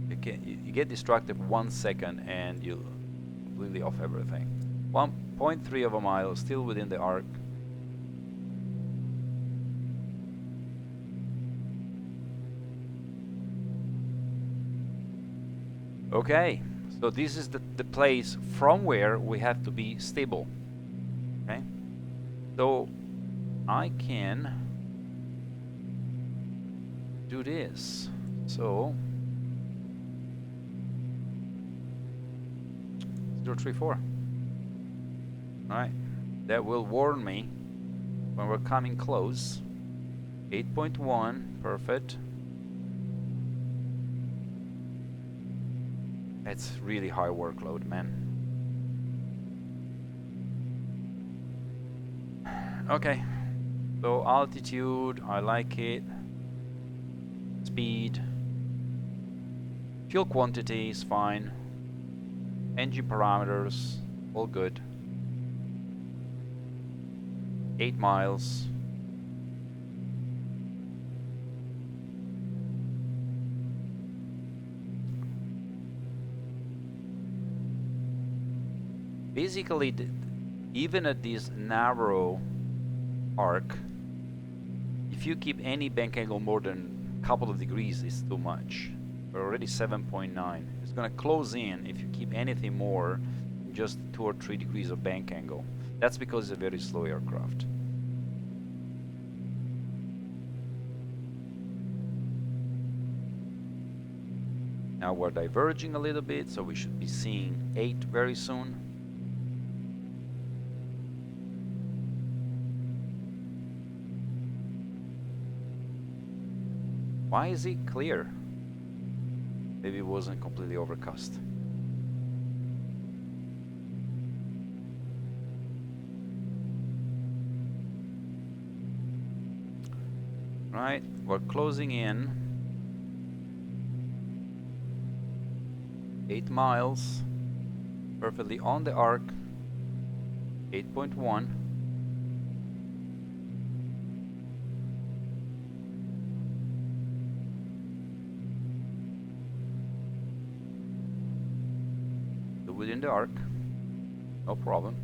You get distracted 1 second and you completely off everything. 1.3 of a mile, still within the arc. Okay, so this is the place from where we have to be stable. Okay, so I can do this. So 2, 3, 4. Alright, that will warn me when we're coming close. 8.1, perfect. That's really high workload, man. Okay, so altitude, I like it. Speed. Fuel quantity is fine. Engine parameters, all good. 8 miles. Basically, even at this narrow arc, if you keep any bank angle more than a couple of degrees, it's too much. We're already 7.9. It's gonna close in if you keep anything more than just 2 or 3 degrees of bank angle. That's because it's a very slow aircraft. Now we're diverging a little bit, so we should be seeing 8 very soon. Why is it clear? Maybe it wasn't completely overcast. Right, we're closing in. 8 miles, perfectly on the arc. 8.1. Within the arc, no problem.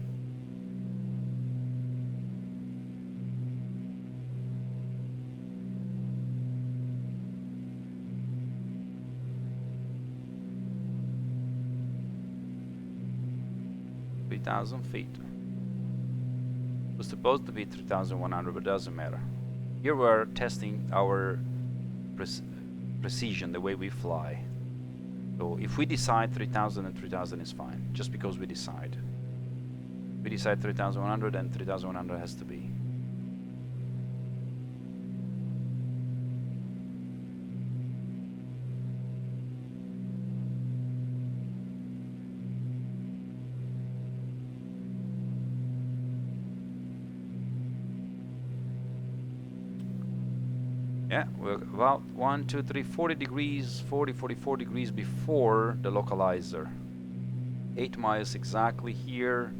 $3,000 feet. It was supposed to be 3,100, but it doesn't matter. Here we're testing our precision, the way we fly. So if we decide 3,000, and 3,000 is fine, just because we decide. If we decide 3,100, and 3,100 has to be. Yeah, we're about 1, 2, 3, 40 degrees, 44 degrees before the localizer. 8 miles exactly here.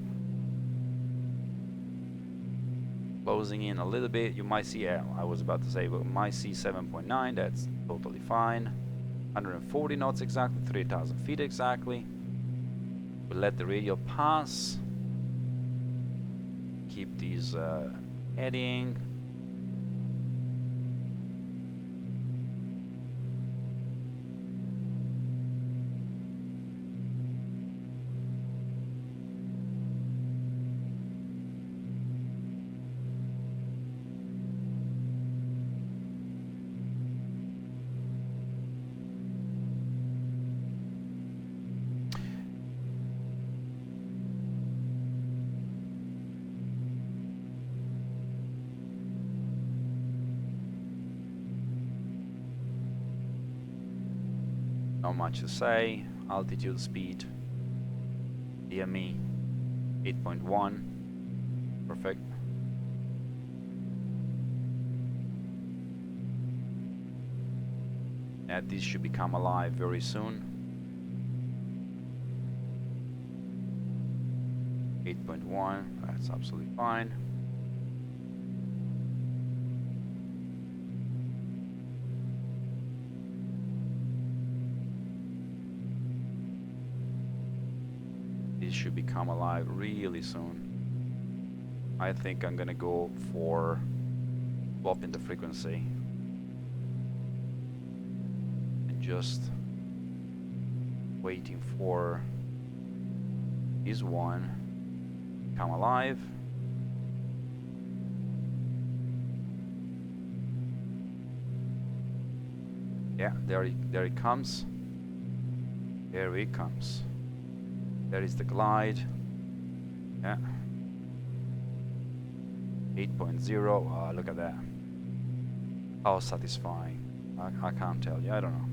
Closing in a little bit. You might see, yeah, I was about to say, but might see 7.9. That's totally fine. 140 knots exactly, 3,000 feet exactly. We'll let the radial pass. Keep these heading. Not much to say. Altitude, speed, DME 8.1. Perfect. And this should become alive very soon. 8.1, that's absolutely fine. This should become alive really soon. I think I'm gonna go for swapping the frequency and just waiting for this one to come alive. Yeah, there it comes. There it comes. There is the glide. Yeah. 8.0. Oh, look at that. How satisfying. I can't tell you. I don't know.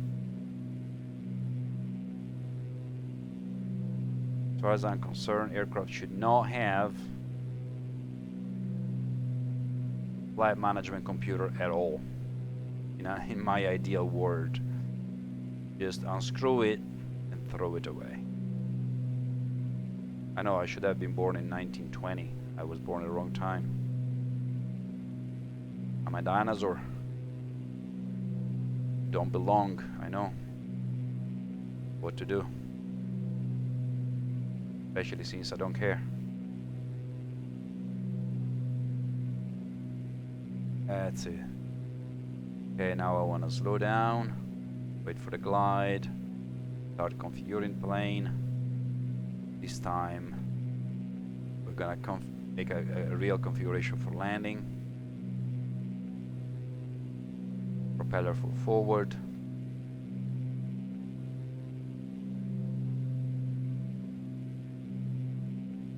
As far as I'm concerned, aircraft should not have flight management computer at all. You know, in my ideal world, just unscrew it and throw it away. I know I should have been born in 1920. I was born at the wrong time. I'm a dinosaur. Don't belong, I know. What to do? Especially since I don't care. That's it. Okay, now I want to slow down, wait for the glide, start configuring plane. This time we're gonna make a real configuration for landing. Propeller full forward.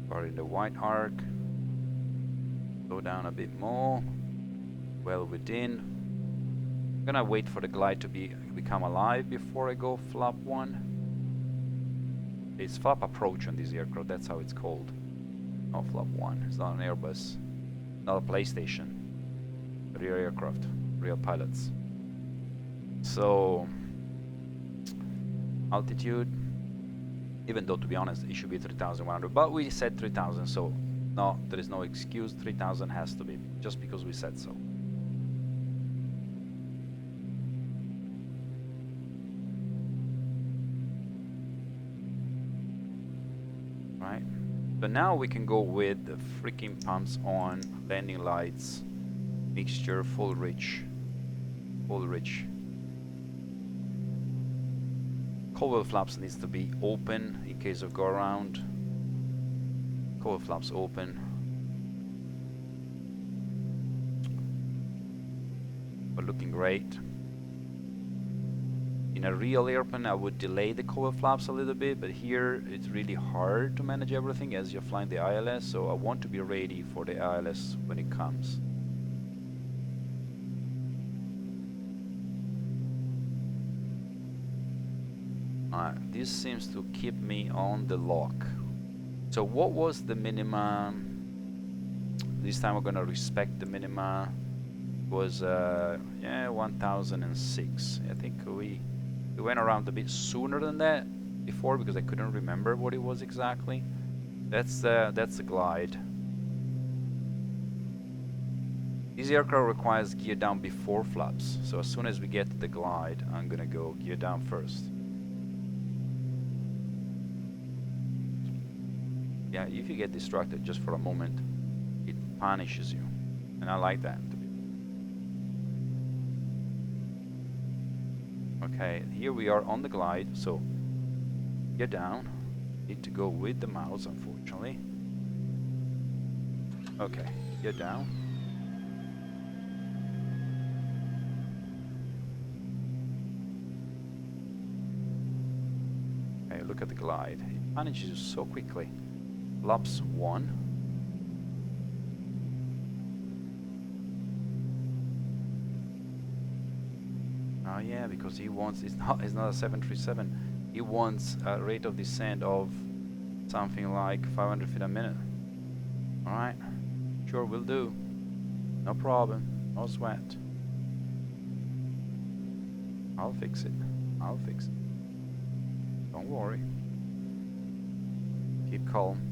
Start in the white arc. Slow down a bit more. Well within. I'm gonna wait for the glide to become alive before I go flap 1. It's flap approach on this aircraft, that's how it's called. Not flap 1, it's not an Airbus, not a PlayStation. Real aircraft, real pilots. So, altitude, even though to be honest it should be 3,100, but we said 3,000, so no, there is no excuse, 3,000 has to be, just because we said so. Right, so now we can go with the freaking pumps on, landing lights, mixture, full rich. Cowl flaps needs to be open in case of go around. Cowl flaps open. But looking great. In a real airplane I would delay the cowl flaps a little bit, but here it's really hard to manage everything as you're flying the ILS, so I want to be ready for the ILS when it comes. This seems to keep me on the lock. So what was the minimum? This time we're gonna respect the minima. It was yeah, 1006. I think we went around a bit sooner than that before because I couldn't remember what it was exactly. That's the glide. This aircraft requires gear down before flaps, so as soon as we get to the glide, I'm gonna go gear down first. Yeah, if you get distracted just for a moment, it punishes you, and I like that. Okay, here we are on the glide, so get down. Need to go with the mouse, unfortunately. Okay, get down. Okay, look at the glide. It punishes you so quickly. Flaps 1. Oh yeah, because he wants, it's not a 737. He wants a rate of descent of something like 500 feet a minute. Alright, sure, will do. No problem, no sweat. I'll fix it. I'll fix it. Don't worry. Keep calm.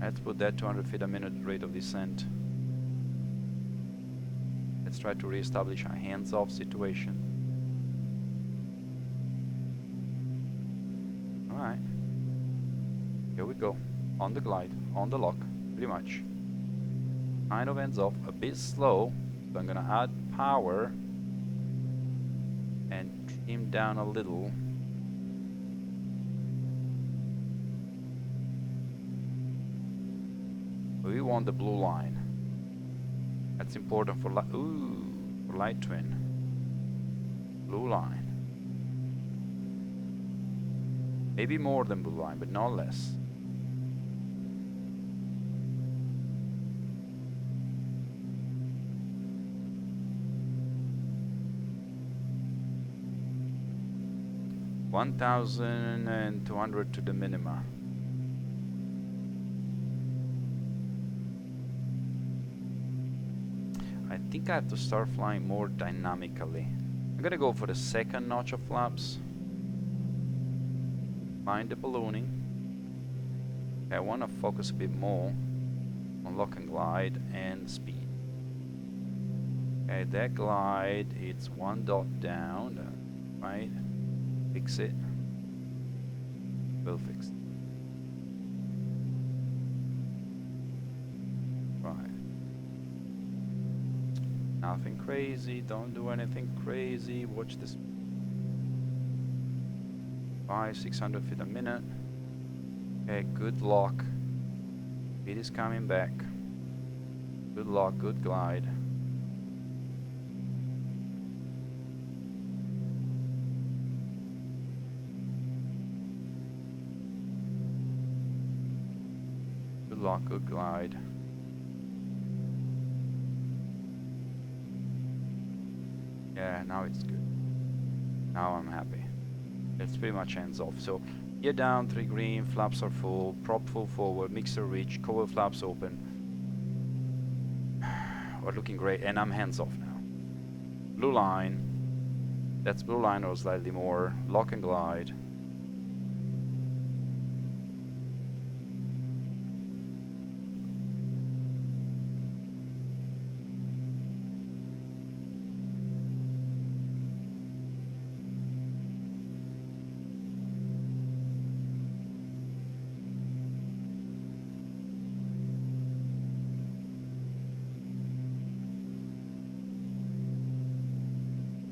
Let's put that 200 feet a minute rate of descent. Let's try to re-establish a hands-off situation. Alright. Here we go. On the glide, on the lock, pretty much. Kind of hands off, a bit slow, so I'm gonna add power and trim down a little. We want the blue line. That's important for for light twin. Blue line. Maybe more than blue line, but not less. $1,200 to the minima. I think I have to start flying more dynamically. I'm gonna go for the second notch of flaps. Find the ballooning. Okay, I want to focus a bit more on lock and glide and speed. Okay, that glide, it's 1 dot down, right? Fix it. We'll fix it. Right. Nothing crazy, don't do anything crazy. Watch this. 600 feet a minute. Okay, good lock. Speed is coming back. Good lock, good glide. Good lock, good glide. Yeah, now it's good. Now I'm happy. It's pretty much hands off. So gear down, 3 green, flaps are full, prop full forward, mixer reach, cover flaps open. We're looking great, and I'm hands off now. Blue line. That's blue line or slightly more. Lock and glide.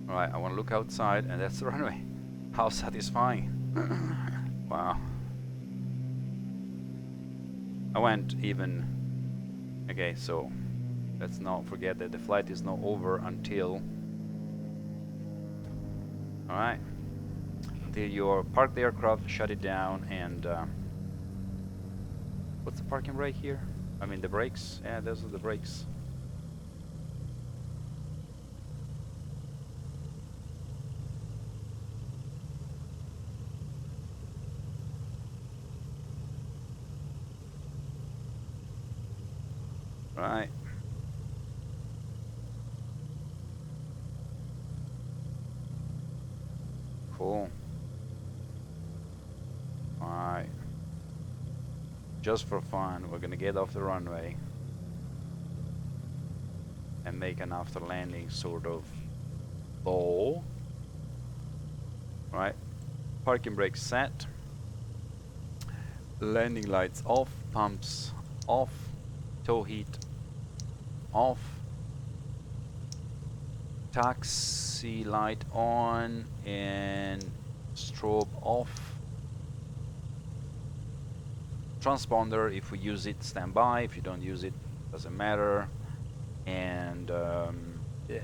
Alright, I want to look outside, and that's the runway. How satisfying. Wow. I went even. Okay, so let's not forget that the flight is not over until. Alright. Until you park the aircraft, shut it down, and. What's the parking brake here? I mean, the brakes? Yeah, those are the brakes. Right. Cool. Alright. Just for fun, we're gonna get off the runway and make an after landing sort of bow. Right. Parking brake set. Landing lights off, pumps off, tow heat off, taxi light on and strobe off, transponder, if we use it, stand by. If you don't use it, doesn't matter. And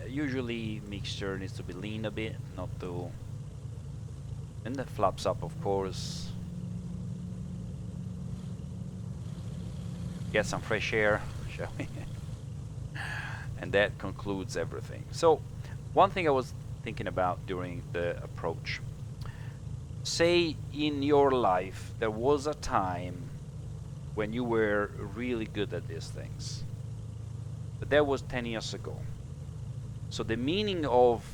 usually mixture needs to be lean a bit, not too. And the flaps up, of course. Get some fresh air, shall we? And that concludes everything. So one thing I was thinking about during the approach, say in your life there was a time when you were really good at these things, but that was 10 years ago. So the meaning of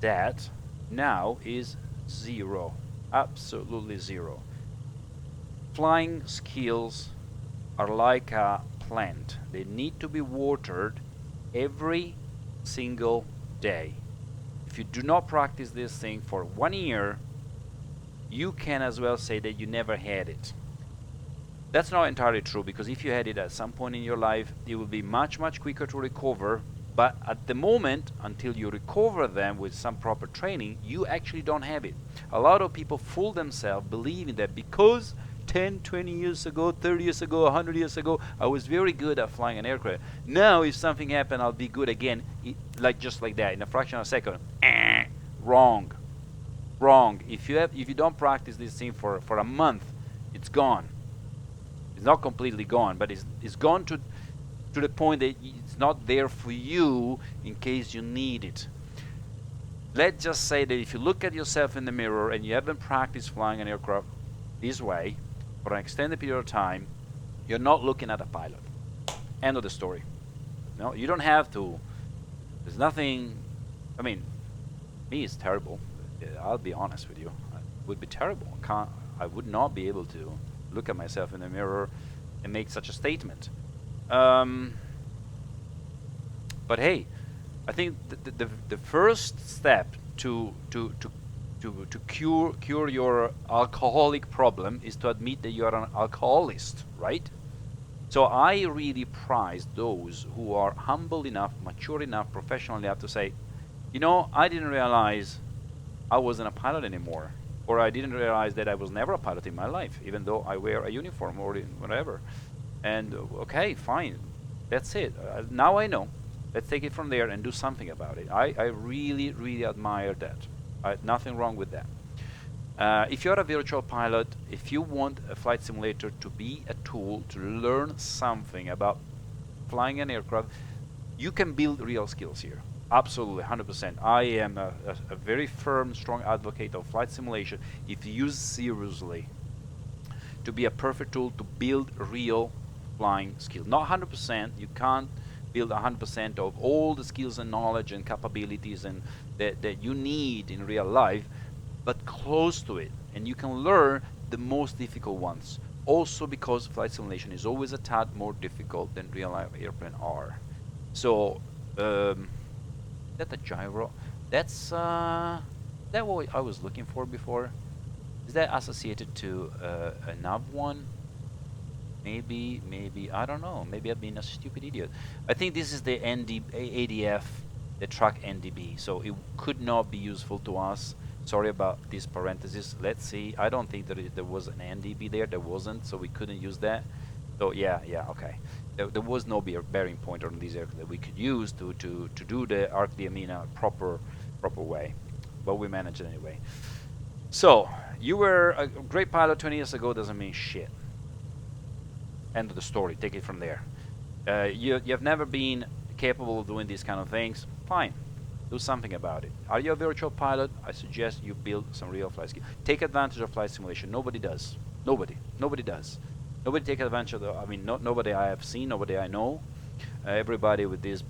that now is zero, absolutely zero. Flying skills are like a plant. They need to be watered every single day. If you do not practice this thing for 1 year, you can as well say that you never had it. That's not entirely true, because if you had it at some point in your life, it will be much quicker to recover. But at the moment, until you recover them with some proper training, you actually don't have it. A lot of people fool themselves believing that because 10, 20 years ago, 30 years ago, 100 years ago, I was very good at flying an aircraft. Now, if something happened, I'll be good again, just like that, in a fraction of a second. Wrong. Wrong. If you don't practice this thing for a month, it's gone. It's not completely gone, but it's gone to the point that it's not there for you in case you need it. Let's just say that if you look at yourself in the mirror and you haven't practiced flying an aircraft this way for an extended period of time, you're not looking at a pilot. End of the story. No, you don't have to. There's nothing. I mean, me is terrible. I'll be honest with you. It would be terrible. I would not be able to look at myself in the mirror and make such a statement. But hey, I think the first step to cure your alcoholic problem is to admit that you are an alcoholist, right? So I really prize those who are humble enough, mature enough, professional enough to say, you know, I didn't realize I wasn't a pilot anymore, or I didn't realize that I was never a pilot in my life, even though I wear a uniform or whatever. And okay, fine, that's it. Now I know. Let's take it from there and do something about it. I really, really admire that. Nothing wrong with that. If you're a virtual pilot, if you want a flight simulator to be a tool to learn something about flying an aircraft, you can build real skills here. Absolutely, 100%. I am a very firm, strong advocate of flight simulation if used seriously to be a perfect tool to build real flying skills. Not 100%. You can't build 100% of all the skills and knowledge and capabilities and that you need in real life, but close to it, and you can learn the most difficult ones. Also because flight simulation is always a tad more difficult than real life airplane are. So that a gyro? That's that what I was looking for before. Is that associated to a nav one? Maybe I don't know. Maybe I've been a stupid idiot. I think this is the ADF, the track NDB. So it could not be useful to us. Sorry about this parenthesis. Let's see. I don't think that there was an NDB there. There wasn't, so we couldn't use that. So yeah, okay. There was no bearing point on these aircraft that we could use to do the ArcDM in a proper way, but we managed it anyway. So you were a great pilot 20 years ago doesn't mean shit. End of the story. Take it from there. You have never been capable of doing these kind of things. Fine. Do something about it. Are you a virtual pilot? I suggest you build some real flight skills. Take advantage of flight simulation. Nobody does. Nobody does. Nobody take advantage of I mean, nobody I have seen, nobody I know. Everybody with these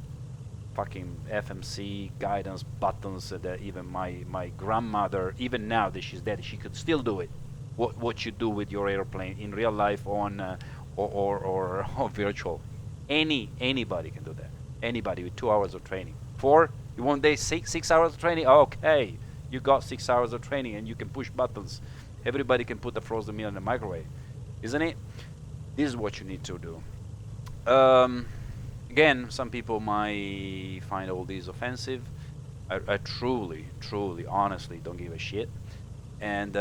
fucking FMC guidance buttons that even my grandmother, even now that she's dead, she could still do it. What you do with your airplane in real life on or virtual. Anybody can do that. Anybody with 2 hours of training. 4. You want day 6 hours of training? Okay, you got 6 hours of training and you can push buttons. Everybody can put a frozen meal in the microwave, isn't it? This is what you need to do. Again, some people might find all these offensive. I truly, honestly don't give a shit. And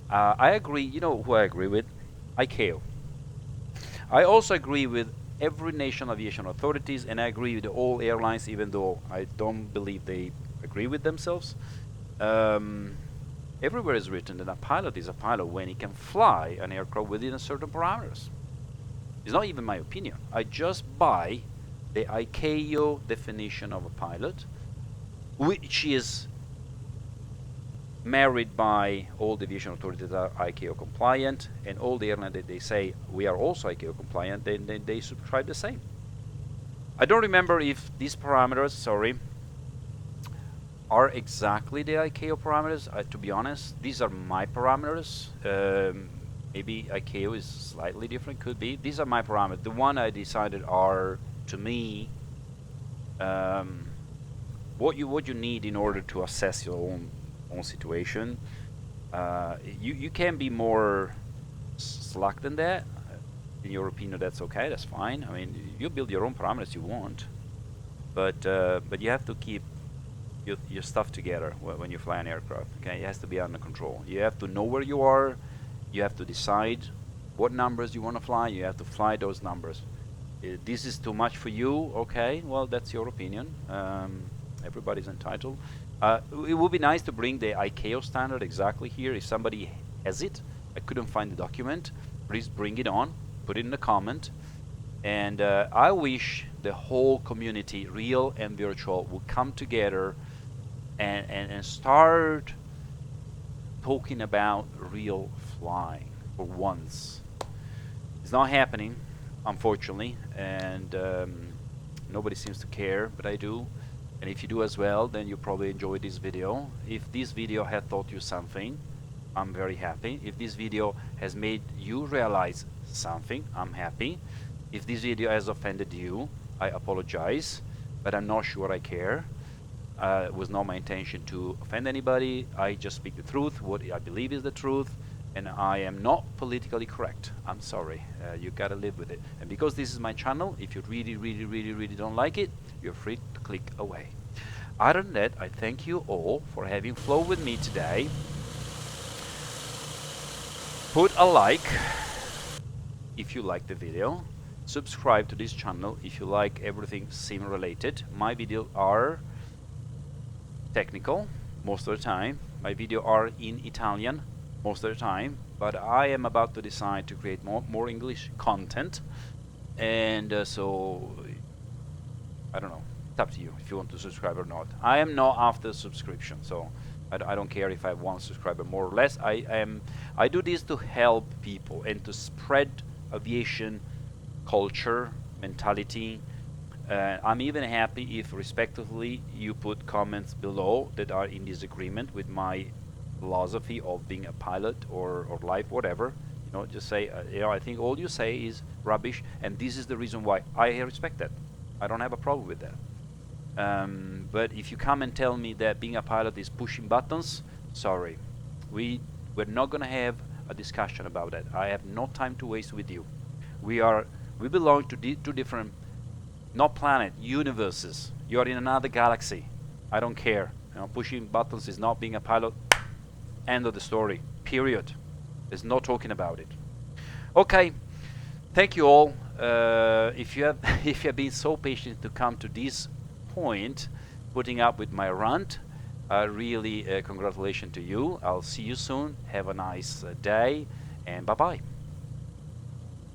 I agree. You know who I agree with? ICAO. I also agree with every national aviation authorities, and I agree with all airlines, even though I don't believe they agree with themselves. Everywhere is written that a pilot is a pilot when he can fly an aircraft within a certain parameters. It's not even my opinion. I just buy the ICAO definition of a pilot, which is married by all the aviation authorities that are ICAO compliant, and all the airlines that they say we are also ICAO compliant, then they subscribe the same. I don't remember if these parameters, are exactly the ICAO parameters. To be honest, these are my parameters. Maybe ICAO is slightly different, could be. These are my parameters. The one I decided are, to me, what you need in order to assess your own situation. You can be more slack than that. In your opinion, that's okay. That's fine. I mean, you build your own parameters you want, but you have to keep your stuff together when you fly an aircraft. Okay, it has to be under control. You have to know where you are. You have to decide what numbers you want to fly. You have to fly those numbers. This is too much for you. Okay, well, that's your opinion. Everybody's entitled. It would be nice to bring the ICAO standard exactly here. If somebody has it, I couldn't find the document, please bring it on, put it in the comment. And I wish the whole community, real and virtual, will come together and start talking about real flying for once. It's not happening, unfortunately, and nobody seems to care, but I do. And if you do as well, then you probably enjoy this video. If this video had taught you something, I'm very happy. If this video has made you realize something, I'm happy. If this video has offended you, I apologize, but I'm not sure I care. It was not my intention to offend anybody. I just speak the truth, what I believe is the truth, and I am not politically correct. I'm sorry. You gotta live with it. And because this is my channel, if you really don't like it, you're free to click away. Other than that, I thank you all for having flown with me today. Put a like if you like the video. Subscribe to this channel if you like everything sim related. My videos are technical most of the time. My videos are in Italian most of the time, but I am about to decide to create more English content, and so I don't know, it's up to you if you want to subscribe or not. I am not after subscription, so I don't care if I have one subscriber more or less. I do this to help people and to spread aviation culture, mentality. I'm even happy if respectively you put comments below that are in disagreement with my philosophy of being a pilot or life, whatever. You know, just say, I think all you say is rubbish, and this is the reason why. I respect that. I don't have a problem with that. But if you come and tell me that being a pilot is pushing buttons, sorry. We're not going to have a discussion about that. I have no time to waste with you. We belong to two different, not planet, universes. You are in another galaxy. I don't care. You know, pushing buttons is not being a pilot. End of the story. Period. There's no talking about it. Okay. Thank you all. If you have been so patient to come to this point, putting up with my rant, really congratulations to you. I'll see you soon. Have a nice day, and bye bye.